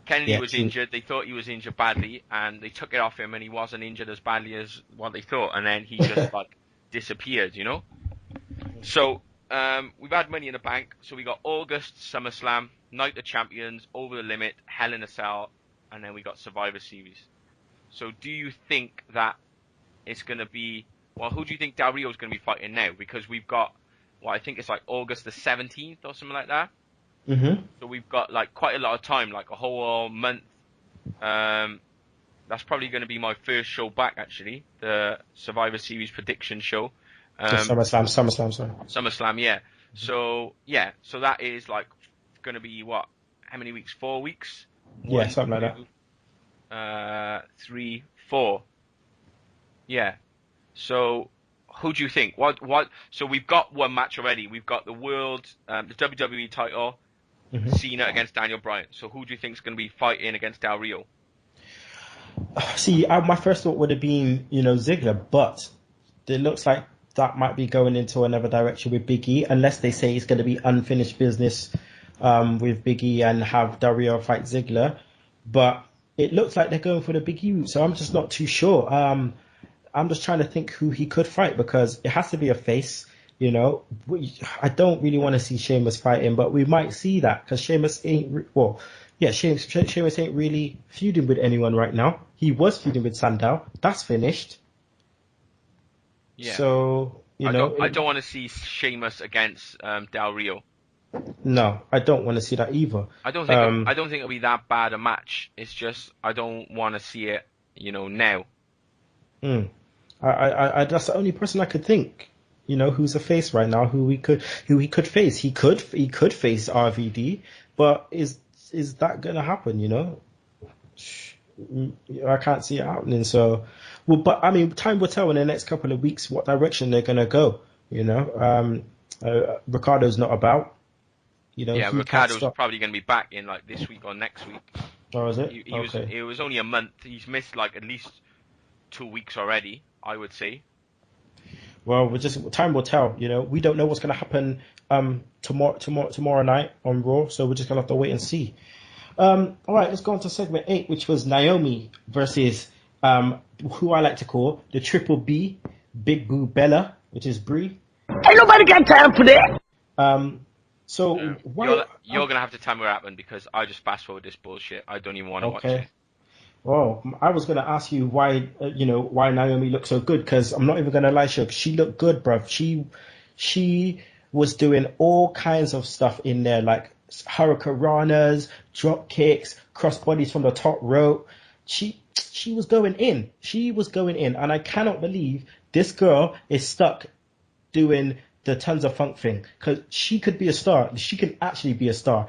Kennedy was injured. They thought he was injured badly, and they took it off him, and he wasn't injured as badly as what they thought. And then he just disappeared, So we've had Money in the Bank. So we got August SummerSlam, Night of Champions, Over the Limit, Hell in a Cell, and then we got Survivor Series. So do you think that it's going to be? Well, who do you think Del Rio's going to be fighting now? Because we've got, I think it's August the 17th or something like that. Mm-hmm. So we've got quite a lot of time, a whole month. That's probably going to be my first show back, actually, the Survivor Series prediction show. SummerSlam, sorry. SummerSlam, yeah. So that is going to be what? How many weeks? 4 weeks? Yeah, something like that. 3, 4. Yeah. So who do you think? What? So we've got one match already. We've got the WWE title, Cena against Daniel Bryan. So who do you think is going to be fighting against Del Rio? See, my first thought would have been, Ziggler, but it looks like that might be going into another direction with Big E, unless they say it's going to be unfinished business with Big E and have Del Rio fight Ziggler. But it looks like they're going for the Big E route, so I'm just not too sure. I'm just trying to think who he could fight, because it has to be a face. I don't really want to see Sheamus fighting, but we might see that, because Sheamus ain't Sheamus ain't really feuding with anyone right now. He was feuding with Sandow. That's finished. Yeah. So I don't want to see Sheamus against Del Rio. No, I don't want to see that either. I don't think it'll be that bad a match. It's just I don't want to see it, now. I that's the only person I could think, who's a face right now, who he could face. He could face RVD, but is that gonna happen? I can't see it happening. So, but I mean, time will tell in the next couple of weeks what direction they're gonna go. Ricardo's not about. Yeah, Ricardo's probably going to be back in this week or next week. Oh, is it? It was only a month. He's missed at least 2 weeks already, I would say. Well, time will tell. We don't know what's going to happen tomorrow night on Raw, so we're just going to have to wait and see. All right, let's go on to segment 8, which was Naomi versus who I like to call the Triple B, Big Boo Bella, which is Brie. Ain't nobody got time for that. So you're gonna have to tell me what happened, because I just fast forward this bullshit. I don't even want to watch it. Well, I was gonna ask you why Naomi looked so good, because I'm not even gonna lie, she looked good, bruv. She was doing all kinds of stuff in there, like hurricanranas, drop kicks, crossbodies from the top rope. She was going in. And I cannot believe this girl is stuck doing the Tons of Funk thing, because she could be a star. She can actually be a star.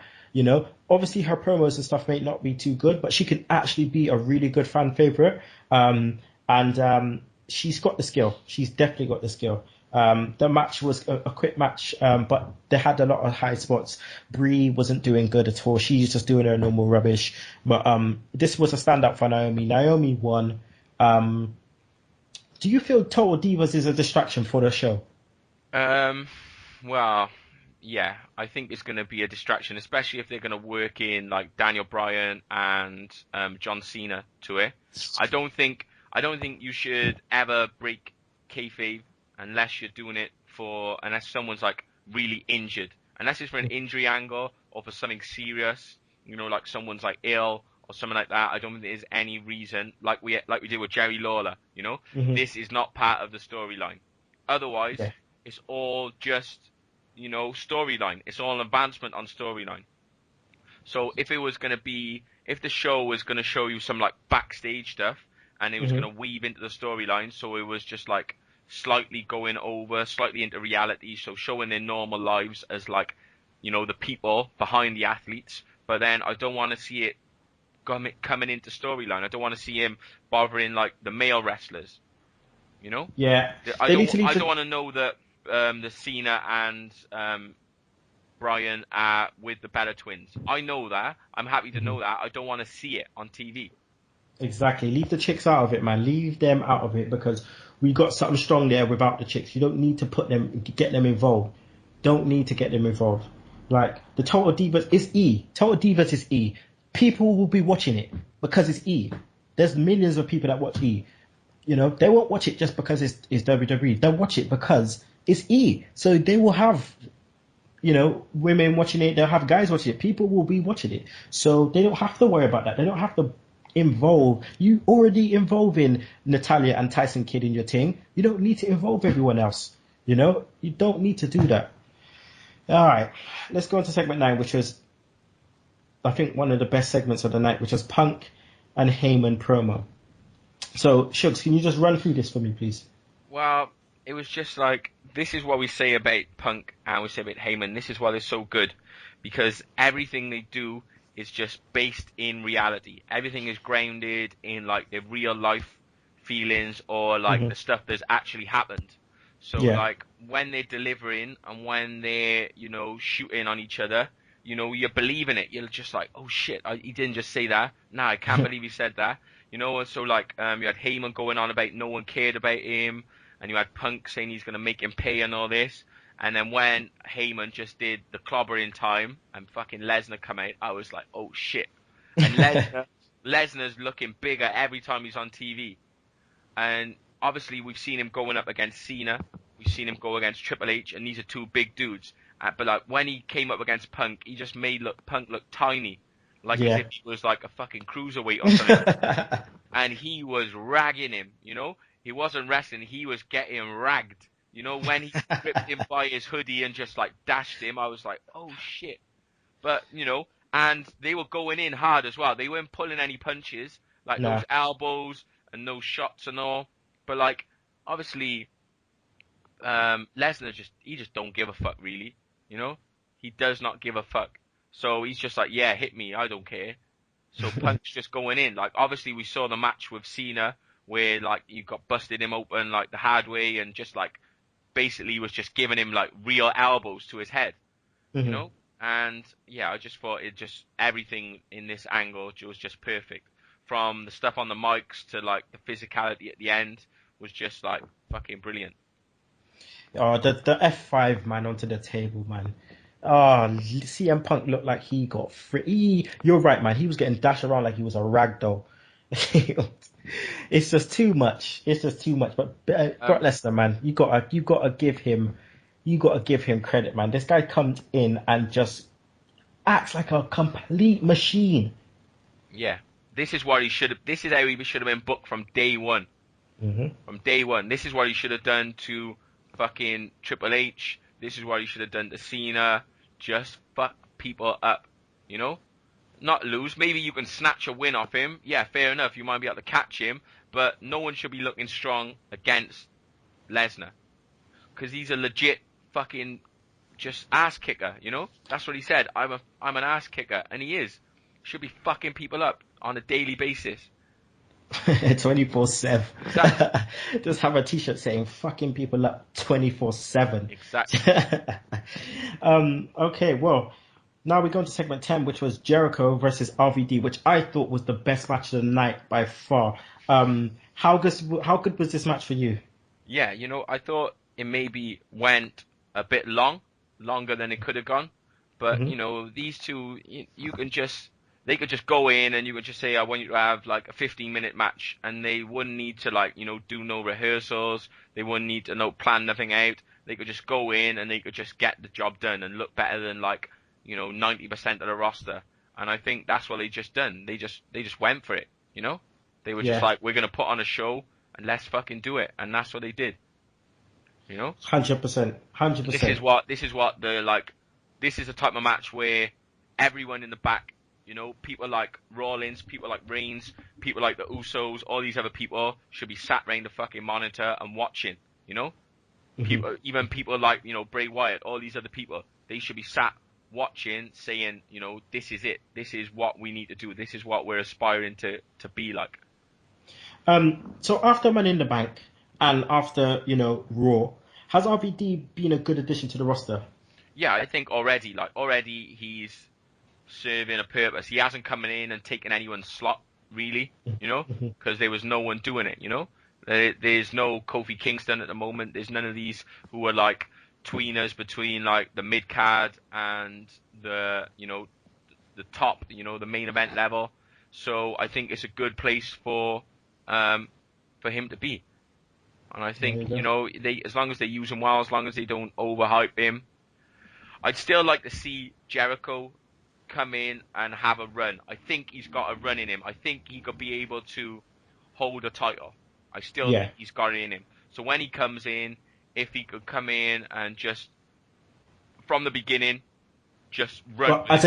Obviously her promos and stuff may not be too good, but she can actually be a really good fan favorite. And she's got the skill. She's definitely got the skill. The match was a quick match, but they had a lot of high spots. Brie wasn't doing good at all. She's just doing her normal rubbish. But this was a standout for Naomi. Naomi won. Do you feel Total Divas is a distraction for the show? Well, yeah, I think it's going to be a distraction, especially if they're going to work in like Daniel Bryan and John Cena to it. I don't think you should ever break kayfabe unless you're doing it unless someone's like really injured, unless it's for an injury angle or for something serious, like someone's like ill or something like that. I don't think there's any reason, like we did with Jerry Lawler. This is not part of the storyline. Otherwise, Yeah. It's all just storyline. It's all advancement on storyline. So if the show was going to show you some like backstage stuff and it was going to weave into the storyline, so it was just like slightly going over, slightly into reality, so showing their normal lives as like, the people behind the athletes. But then I don't want to see it coming into storyline. I don't want to see him bothering like the male wrestlers. Yeah. I don't want to know that the Cena and Bryan are with the Bella Twins. I know that. I'm happy to know that. I don't want to see it on TV. Exactly. Leave the chicks out of it, man. Leave them out of it, because we got something strong there without the chicks. You don't need to get them involved. Don't need to get them involved. Like, the Total Divas is E. Total Divas is E. People will be watching it because it's E. There's millions of people that watch E. They won't watch it just because it's WWE. They'll watch it because it's E. So they will have, women watching it. They'll have guys watching it. People will be watching it. So they don't have to worry about that. They don't have to involve. You already involving Natalya and Tyson Kidd in your team. You don't need to involve everyone else. You don't need to do that. All right. Let's go on to segment 9, which was, I think, one of the best segments of the night, which was Punk and Heyman promo. So, Shugs, can you just run through this for me, please? Well, it was just like, this is what we say about Punk and we say about Heyman. This is why they're so good, because everything they do is just based in reality. Everything is grounded in like their real life feelings or like the stuff that's actually happened. So like when they're delivering and when they're, shooting on each other, you believe in it. You're just like, oh shit, he didn't just say that. Nah, I can't believe he said that. And so like, you had Heyman going on about no one cared about him, and you had Punk saying he's going to make him pay and all this. And then when Heyman just did the clobbering time and fucking Lesnar come out, I was like, oh shit. And Lesnar's looking bigger every time he's on TV. And obviously we've seen him going up against Cena. We've seen him go against Triple H, and these are two big dudes. But like when he came up against Punk, he just made Punk look tiny. Like as if he was like a fucking cruiserweight or something. And he was ragging him, He wasn't wrestling, he was getting ragged. When he ripped him by his hoodie and just like dashed him, I was like, oh shit. But, and they were going in hard as well. They weren't pulling any punches, like those elbows and those shots and all. But like, obviously, Lesnar he just don't give a fuck really, He does not give a fuck. So he's just like, yeah, hit me, I don't care. So Punk's just going in. Like, obviously we saw the match with Cena where like you got busted him open like the hard way and just like basically was just giving him like real elbows to his head, And yeah, I just thought everything in this angle was just perfect. From the stuff on the mics to like the physicality at the end was just like fucking brilliant. Oh, the F5 man onto the table, man. Oh, CM Punk looked like he got free. You're right, man. He was getting dashed around like he was a ragdoll. It's just too much. But Brock Lesnar, man, you gotta give him credit, man. This guy comes in and just acts like a complete machine. Yeah, this is how he should have been booked from day one. From day one, this is what he should have done to fucking Triple H. This is what he should have done to Cena. Just fuck people up, Not lose. Maybe you can snatch a win off him. Yeah, fair enough. You might be able to catch him, but no one should be looking strong against Lesnar, because he's a legit fucking just ass kicker, you know? That's what he said. I'm an ass kicker, and he is. Should be fucking people up on a daily basis. 24/7. Exactly. Just have a t-shirt saying fucking people up 24/7. Exactly. Okay, well, now we go into segment 10, which was Jericho versus RVD, which I thought was the best match of the night by far. How good was this match for you? Yeah, you know, I thought it maybe went a bit longer than it could have gone. But, you know, these two, they could just go in and you could just say, I want you to have like a 15-minute match, and they wouldn't need to, like, you know, do no rehearsals. They wouldn't need to plan nothing out. They could just go in and they could just get the job done and look better than, like, you know, 90% of the roster. And I think that's what they just done. They just went for it, you know? They were just like, we're going to put on a show and let's fucking do it. And that's what they did. You know? 100%. This is what this is a type of match where everyone in the back, you know, people like Rollins, people like Reigns, people like the Usos, all these other people should be sat around the fucking monitor and watching, you know? Even people like, you know, Brie Wyatt, all these other people, they should be sat watching, saying, you know, this is it. This is what we need to do. This is what we're aspiring to be like. So after Money in the Bank and after, you know, Raw, has RVD been a good addition to the roster? Yeah, I think already he's serving a purpose. He hasn't come in and taken anyone's slot, really, you know, because there was no one doing it, you know. There's no Kofi Kingston at the moment. There's none of these who are like tweeners between like the mid card and the, you know, the top, you know, the main event level. So I think it's a good place for him to be. And I think, you know, as long as they use him well, as long as they don't overhype him, I'd still like to see Jericho come in and have a run. I think he's got a run in him. I think he could be able to hold a title. I still think he's got it in him. So when he comes in, if he could come in and just, from the beginning, just run. Well, has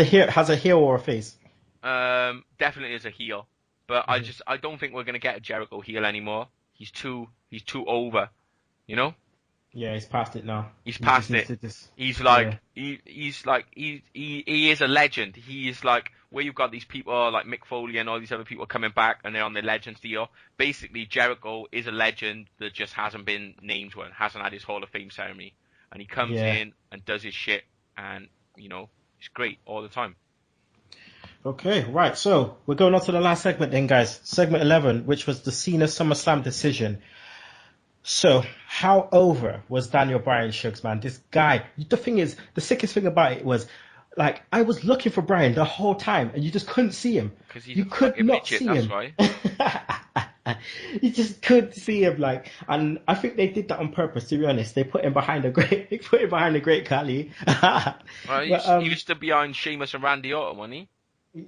a heel or a face? Definitely as a heel. But I don't think we're going to get a Jericho heel anymore. He's too over, you know? Yeah, he's past it now. He's past it. He's like, he is a legend. He is like, where you've got these people like Mick Foley and all these other people coming back and they're on their Legends deal. Basically, Jericho is a legend that just hasn't been named one, hasn't had his Hall of Fame ceremony. And he comes in and does his shit and, you know, he's great all the time. Okay, right. So we're going on to the last segment then, guys. Segment 11, which was the Cena SummerSlam decision. So, how over was Daniel Bryan, Shugs, man? This guy, the thing is, the sickest thing about it was, like, I was looking for Bryan the whole time, and you just couldn't see him. You could not see him. You just couldn't see him, like, and I think they did that on purpose, to be honest. They put him behind a great Khali. He used to be behind Sheamus and Randy Orton, wasn't he?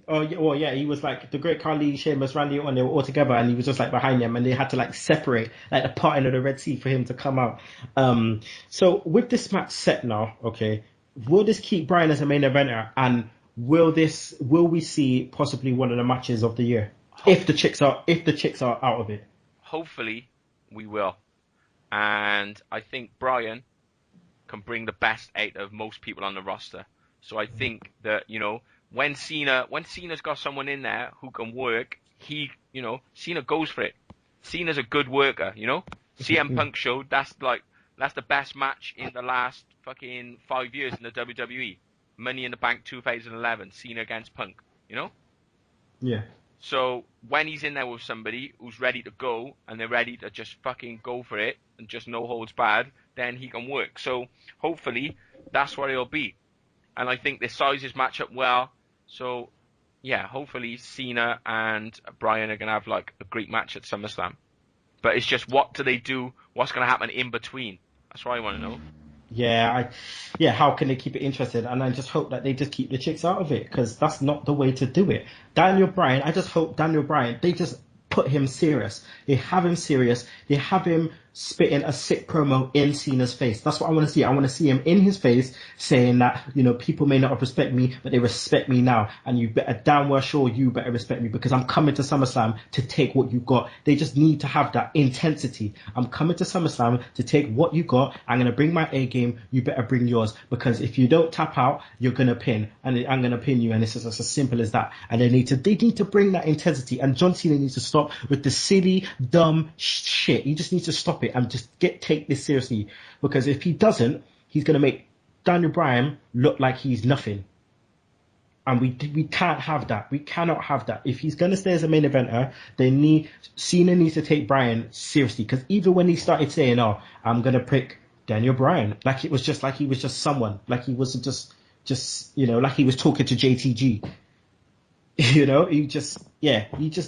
Oh yeah, well yeah, he was like the Great Khali, Sheamus, Randy Orton, they were all together, and he was just like behind them, and they had to like separate like the parting of the Red Sea for him to come out. So with this match set now, okay, will this keep Bryan as a main eventer, and will we see possibly one of the matches of the year if the chicks are out of it? Hopefully, we will, and I think Bryan can bring the best out of most people on the roster. So I think that, you know, when Cena's got someone in there who can work, Cena goes for it. Cena's a good worker, you know? CM Punk showed that's the best match in the last fucking 5 years in the WWE. Money in the Bank 2011, Cena against Punk, you know? Yeah. So when he's in there with somebody who's ready to go and they're ready to just fucking go for it and just no holds barred, then he can work. So hopefully that's what it'll be. And I think the sizes match up well. So, yeah, hopefully Cena and Bryan are going to have, like, a great match at SummerSlam. But it's just, what do they do? What's going to happen in between? That's what I want to know. Yeah, how can they keep it interesting? And I just hope that they just keep the chicks out of it, because that's not the way to do it. Daniel Bryan, I just hope Daniel Bryan, they just put him serious. They have him serious. They have him spitting a sick promo in Cena's face. That's what I want to see. I want to see him in his face saying that, people may not have respect me, but they respect me now. And you better damn well sure you better respect me because I'm coming to SummerSlam to take what you got. They just need to have that intensity. I'm coming to SummerSlam to take what you got. I'm going to bring my A game. You better bring yours because if you don't tap out, you're going to pin and I'm going to pin you. And it's just as simple as that. And they need to bring that intensity. And John Cena needs to stop with the silly, dumb shit. He just needs to stop it and just take this seriously because if he doesn't, he's going to make Daniel Bryan look like he's nothing. And we can't have that. We cannot have that. If he's going to stay as a main eventer, Cena needs to take Bryan seriously because even when he started saying, "Oh, I'm going to pick Daniel Bryan," like it was just like he was just someone, like he wasn't just like he was talking to JTG. He just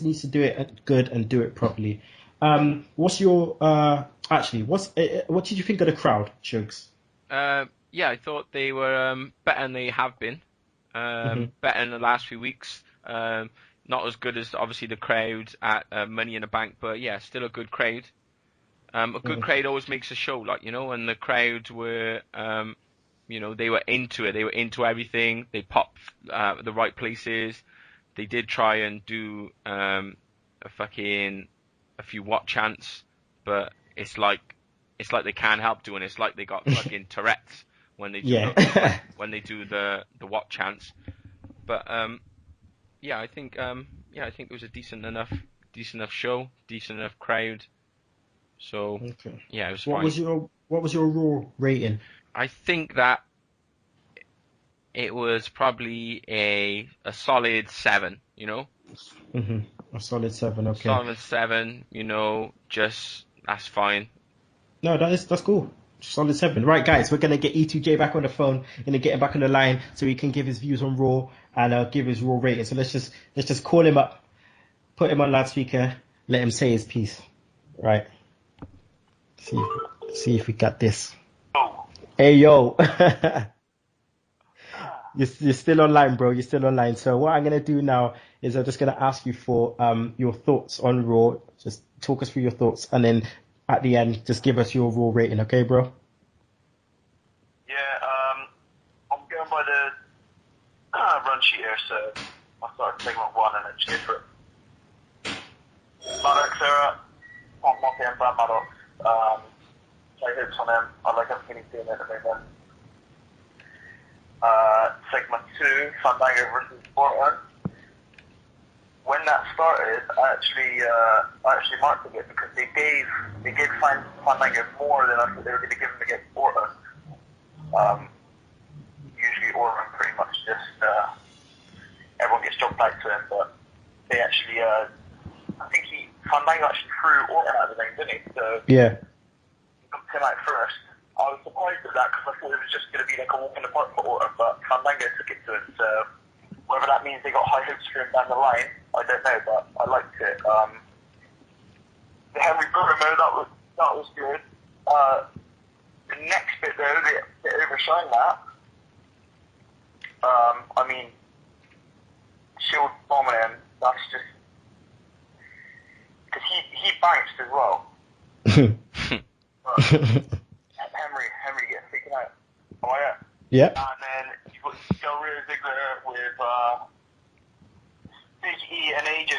needs to do it good and do it properly. What's your what did you think of the crowd, Shugs? Yeah, I thought they were better than they have been. Better in the last few weeks. Not as good as obviously the crowd at Money in the Bank, but yeah, still a good crowd. A good crowd always makes a show, and the crowd were, they were into it. They were into everything. They popped the right places. They did try and do a few what chants, but it's like they can't help doing it. It's like they got fucking Tourette's when they do when they do the what chants. But I think it was a decent enough show, decent enough crowd. So yeah, it was fine. What was your Raw rating? I think that it was probably a solid 7, A solid 7, okay. Solid 7, just that's fine. No, that's cool. Solid 7. Right, guys, we're gonna get E2J back on the phone, gonna get him back on the line so he can give his views on Raw and give his Raw rating. So let's just call him up, put him on loudspeaker, let him say his piece. Right. See if we got this. Hey yo. You're still online, bro. You're still online. So what I'm gonna do now is I'm just gonna ask you for your thoughts on Raw. Just talk us through your thoughts, and then at the end, just give us your Raw rating, okay, bro? Yeah, I'm going by the run sheet here, so I'll start segment 1 and then just go for it. Maddox era, I'm not getting bad Maddox. I hopes on him. I like everything he's doing at the moment. Segment 2, Fandango versus Orton. When that started, I actually marked it because they gave Fandango more than I thought they were going to give him against Orton. Usually Orton pretty much just everyone gets jumped back to him, but they actually I think Fandango actually threw Orton out of the ring, didn't he? So yeah. Him out first. I was surprised at that because I thought it was just going to be like a walk in the park for Orton, but Fandango took it to him. So whether that means they got high hopes for him down the line, I don't know, but I liked it. The Henry promo, that was good. The next bit though, they overshine that. I mean, Shield bombing him. That's just because he bounced as well. Henry gets taken out. Oh yeah. Yeah. And then you've got Del Rio Ziggler with Big E and AJ.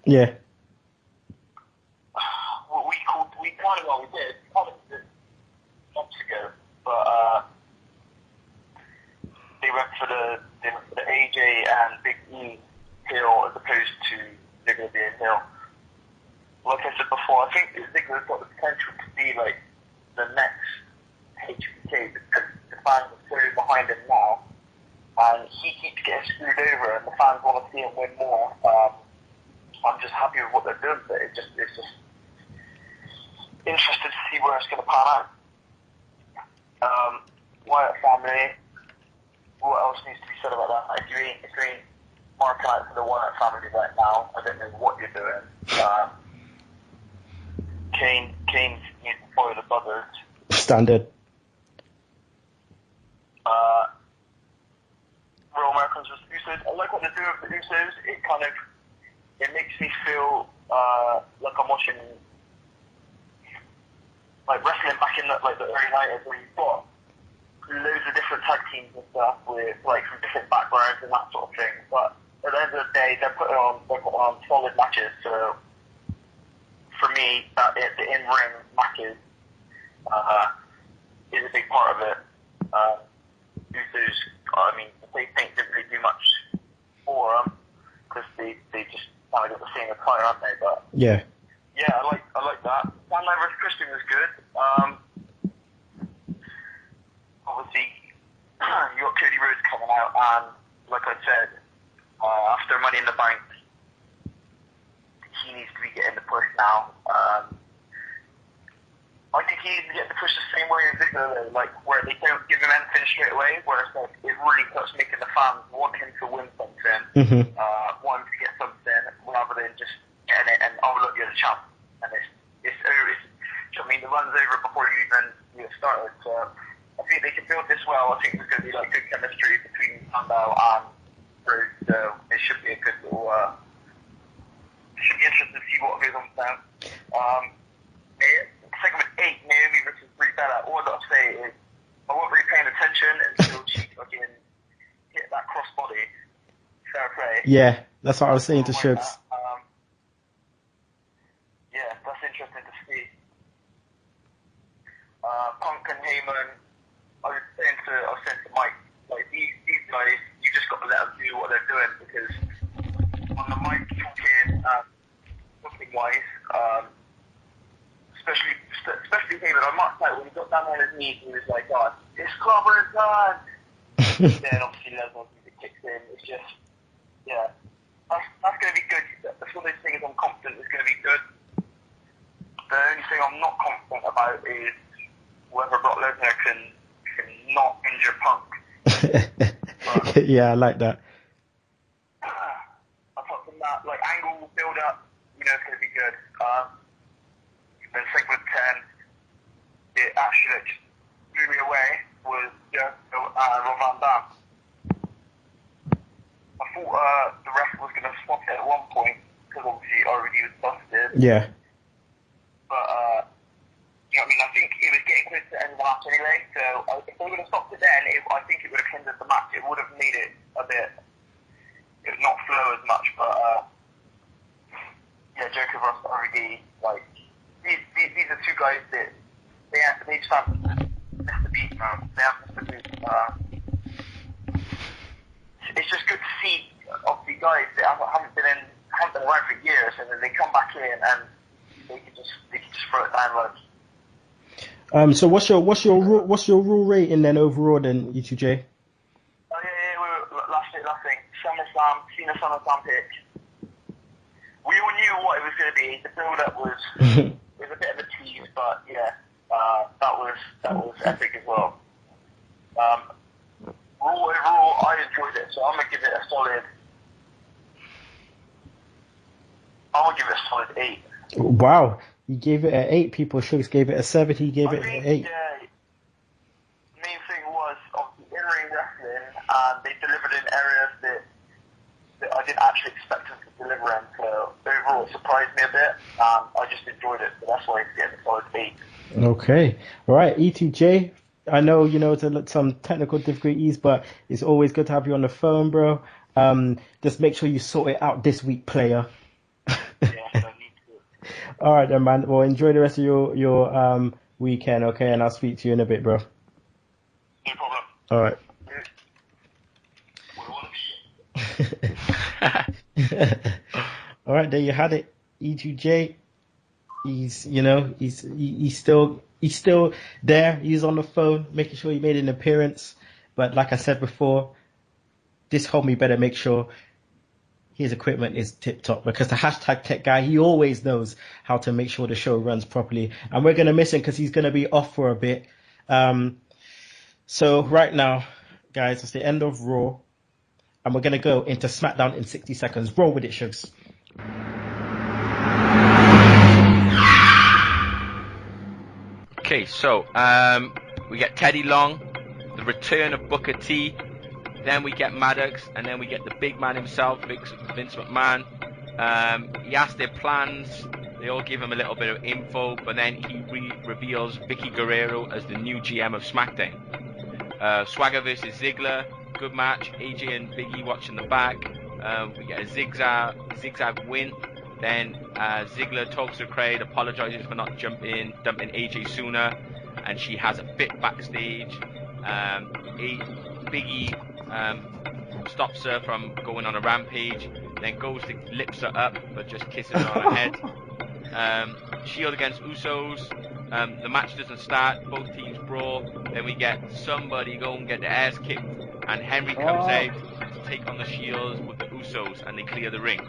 Yeah. We did months ago, but they went for the AJ and Big E heel as opposed to Ziggler being heel. Like I said before, I think Ziggler's got the potential to be like the next HBK because the fans are so behind him now, and he keeps getting screwed over, and the fans want to see him win more. I'm just happy with what they're doing, but it's just interested to see where it's going to pan out. Wyatt family. What else needs to be said about that? If you ain't marking out for the Wyatt family right now, I don't know what you're doing. Kane needs to follow the brothers. Standard. Real Americans versus Usos. I like what they're doing with the Usos. It makes me feel like I'm watching like wrestling back in the early 90s where you've got loads of different tag teams and stuff with like from different backgrounds and that sort of thing. But at the end of the day, they're putting on solid matches. So for me, the in-ring matches is a big part of it. Usos, I mean, they didn't really do much for them because they just kind of got the same attire, aren't they? But yeah, I like that. Sandow vs Christian was good. Obviously, you got Cody Rhodes coming out, and like I said, after Money in the Bank, he needs to be getting the push now. I think he needs to get the push the same way as Ziggler, like where they don't give him anything straight away, whereas like, it really starts making the fans want him to win something, want him to get something, rather than just getting it and, oh look, you're the champ. And it's over. I mean, the run's over before you even get started. So I think they can build this well. I think there's going to be like good chemistry between Sandow and Rhodes, so it should be a good little. It should be interesting to see what goes on down. Segment 8, Naomi versus Brie. All I've got to say is I wasn't really paying attention until she fucking hit that crossbody. Fair play. Yeah, that's what I was saying to Shugs. Yeah, that's interesting to see. Punk and Heyman, I was saying to Mike, like these guys, you just got to let them do what they're doing, because on the mic talking wise, especially Heyman, I must say when he got down on his knees, he was like, "God, it's clobbering time." Then obviously Lesnar's music kicks in. It's just, yeah, that's going to be good. That's one of those things I'm confident is going to be good. The only thing I'm not confident about is whether Brock Lesnar can not injure Punk. Yeah, I like that. Apart from that, like angle build up, you know it's going to be good. Then segment 10, it actually just blew me away, was Jericho and Rob Van Dam. I thought the ref was going to swap it at one point, because obviously already was busted. Yeah. But, you know what I mean, I think it was getting close to the end of the match anyway, so if they would have stopped it then, I think it would have hindered the match. It would have made it a bit, it would not flow as much, but, yeah, Jericho versus RVD, like, these are two guys that they just have missed the beat, man. They have missed the beat. It's just good to see, obviously, guys that haven't been around for years, and then they come back in and they can just throw it down like. So what's your Raw rating then overall then, E2J? Oh yeah, last thing. Summerslam, Cena Summerslam pick. We all knew what it was going to be. The build-up was a bit of a tease, but yeah, that was epic as well. Overall, I enjoyed it, so I'm gonna give it a solid 8. Wow, you gave it an 8. People, Shugs gave it a 7. He gave it an 8. Yeah, main thing was obviously in-ring wrestling, and they delivered in areas that I didn't actually expect them to deliver in. So overall, it surprised me a bit. I just enjoyed it, so that's why it's getting a solid 8. Okay, all right, E2J. I know it's some technical difficulties, but it's always good to have you on the phone, bro. Just make sure you sort it out this week, player. Yeah, I need to. All right, then, man. Well, enjoy the rest of your weekend, okay? And I'll speak to you in a bit, bro. No problem. All right. All right, there you had it. E2J. He's still there. He's on the phone, making sure he made an appearance. But like I said before, this homie better make sure his equipment is tip top, because the hashtag tech guy, he always knows how to make sure the show runs properly. And we're gonna miss him because he's gonna be off for a bit. So right now, guys, it's the end of Raw, and we're gonna go into Smackdown in 60 seconds. Roll with it, Shugs. Okay, so we get Teddy Long, the return of Booker T, then we get Maddox, and then we get the big man himself, Vince McMahon. He asked their plans. They all give him a little bit of info, but then he reveals Vicky Guerrero as the new GM of SmackDown. Swagger versus Ziggler, good match. AJ and Biggie watching the back. We get a zigzag win. Then Ziggler talks to the crowd, apologizes for not dumping AJ sooner, and she has a fit backstage. Biggie stops her from going on a rampage, then goes to lips her up, but just kisses her on her head. Shield against Usos. The match doesn't start, both teams brawl. Then we get somebody go and get their ass kicked, and Henry comes out to take on the Shields with the Usos, and they clear the ring.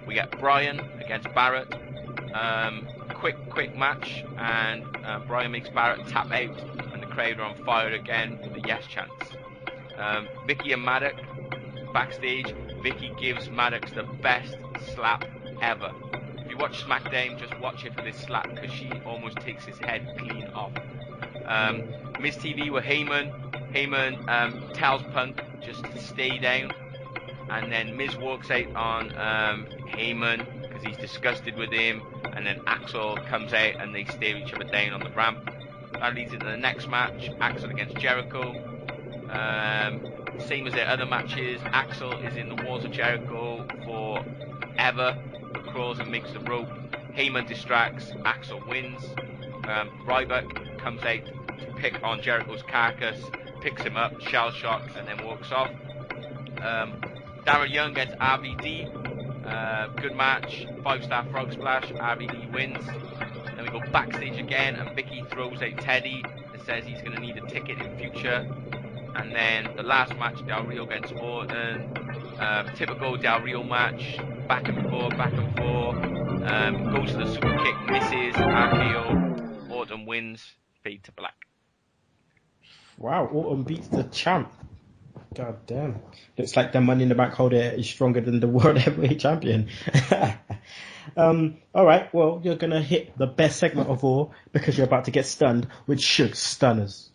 We get Bryan against Barrett. Quick match, and Bryan makes Barrett tap out, and the crowd are on fire again with the yes chants. Vicky and Maddox backstage. Vicky gives Maddox the best slap ever. If you watch SmackDown, just watch it for this slap, because she almost takes his head clean off. Miz TV with Heyman. Heyman tells Punk just to stay down, and then Miz walks out on Heyman because he's disgusted with him, and then Axel comes out and they stare each other down on the ramp. That leads into the next match, Axel against Jericho. Same as their other matches, Axel is in the walls of Jericho forever, but crawls and makes the rope. Heyman distracts, Axel wins. Ryback comes out to pick on Jericho's carcass, picks him up, shell shocks, and then walks off. Darren Young against RVD. Good match, 5-star frog splash, RVD wins. Then we go backstage again, and Vicky throws out Teddy and says he's going to need a ticket in future. And then the last match, Del Rio against Orton. Typical Del Rio match, back and forth. Goes to the super kick, misses, RKO. Orton wins, fade to black. Wow, Orton beats the champ. God damn. Looks like the Money in the Bank holder is stronger than the World Heavyweight Champion. Alright, well, you're going to hit the best segment of all, because you're about to get stunned with Sugs Stunners.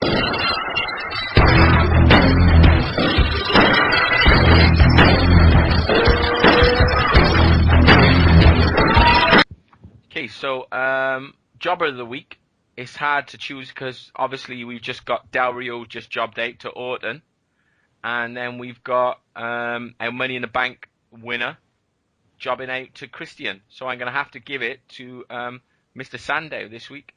Okay, so Jobber of the Week. It's hard to choose because obviously we've just got Del Rio just jobbed out to Orton. And then we've got our Money in the Bank winner jobbing out to Christian. So I'm going to have to give it to Mr. Sandow this week.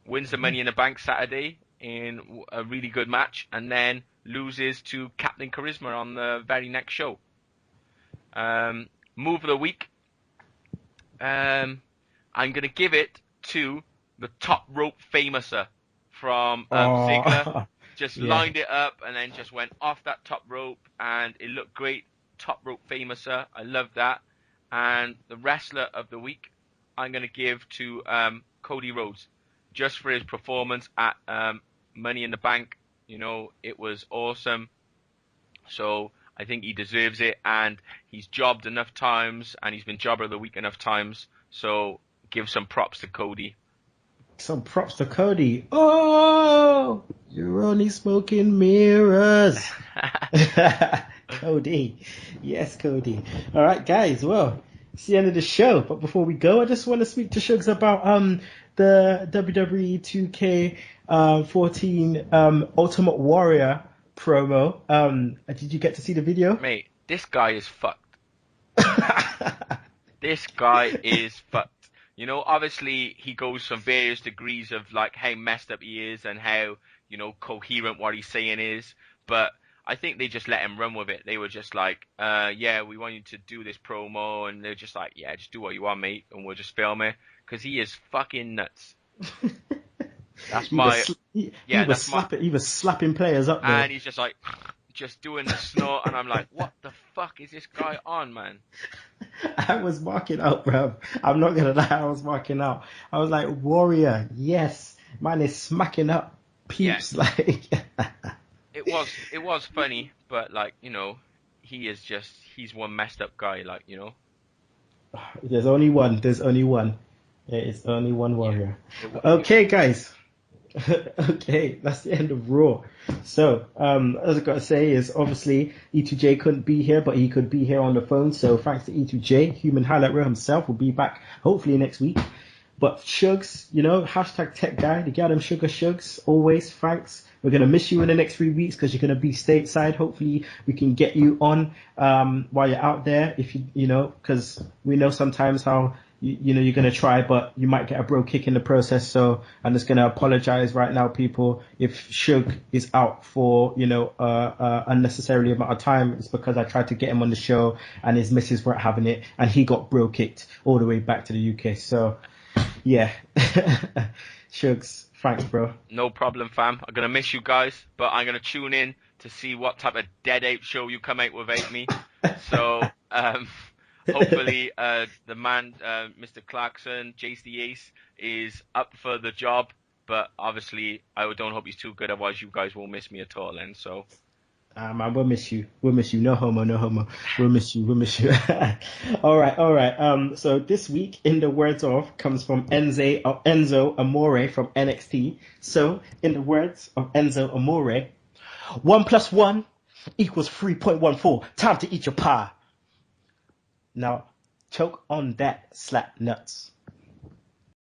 Wins the Money in the Bank Saturday in a really good match, and then loses to Captain Charisma on the very next show. Move of the Week. I'm going to give it to the top rope famouser from Ziggler. Just lined it up and then just went off that top rope, and it looked great. Top rope famouser. I love that. And the wrestler of the week, I'm going to give to Cody Rhodes, just for his performance at Money in the Bank. You know, it was awesome. So I think he deserves it, and he's jobbed enough times, and he's been jobber of the week enough times. So give some props to Cody. Some props to Cody. Oh, you're only smoking mirrors. Cody. Yes, Cody. All right, guys. Well, it's the end of the show. But before we go, I just want to speak to Shugs about the WWE 2K14 Ultimate Warrior promo. Did you get to see the video? Mate, this guy is fucked. This guy is fucked. You know, obviously he goes from various degrees of like how messed up he is and how, you know, coherent what he's saying is. But I think they just let him run with it. They were just like, yeah, we want you to do this promo. And they're just like, yeah, just do what you want, mate. And we'll just film it. Because he is fucking nuts. That's my... He was slapping players up there. And he's just like... just doing the snort, and I'm like, what the fuck is this guy on, man? I was marking out, bro. I'm not gonna lie, I was marking out. I was like, Warrior, yes, man is smacking up peeps, yeah. Like. It was funny, but like, you know, he's one messed up guy, like, you know. There's only one. There is only one Warrior. Yeah. Okay, guys. Okay, that's the end of Raw. So, as I gotta say is obviously E2J couldn't be here, but he could be here on the phone. So thanks to E2J, Human Highlight Reel himself will be back hopefully next week. But Shugs, hashtag tech guy, the goddamn Sugar Shugs, always thanks. We're gonna miss you in the next 3 weeks because you're gonna be stateside. Hopefully we can get you on while you're out there. If because we know sometimes how you're gonna try, but you might get a bro kick in the process. So I'm just gonna apologize right now, people. If Shug is out for unnecessarily amount of time, it's because I tried to get him on the show and his missus weren't having it, and he got bro kicked all the way back to the UK. So yeah, Shugs, thanks, bro. No problem, fam. I'm gonna miss you guys, but I'm gonna tune in to see what type of dead ape show you come out with, me. So hopefully the man, Mr. Clarkson, Jace the Ace, is up for the job. But obviously, I don't hope he's too good. Otherwise, you guys won't miss me at all. And so. Man, we'll miss you. We'll miss you. No homo, no homo. We'll miss you. We'll miss you. All right. So this week, in the words of, comes from Enzo Amore from NXT. So, in the words of Enzo Amore, 1 + 1 = 3.14. Time to eat your pie. Now, choke on that slap nuts.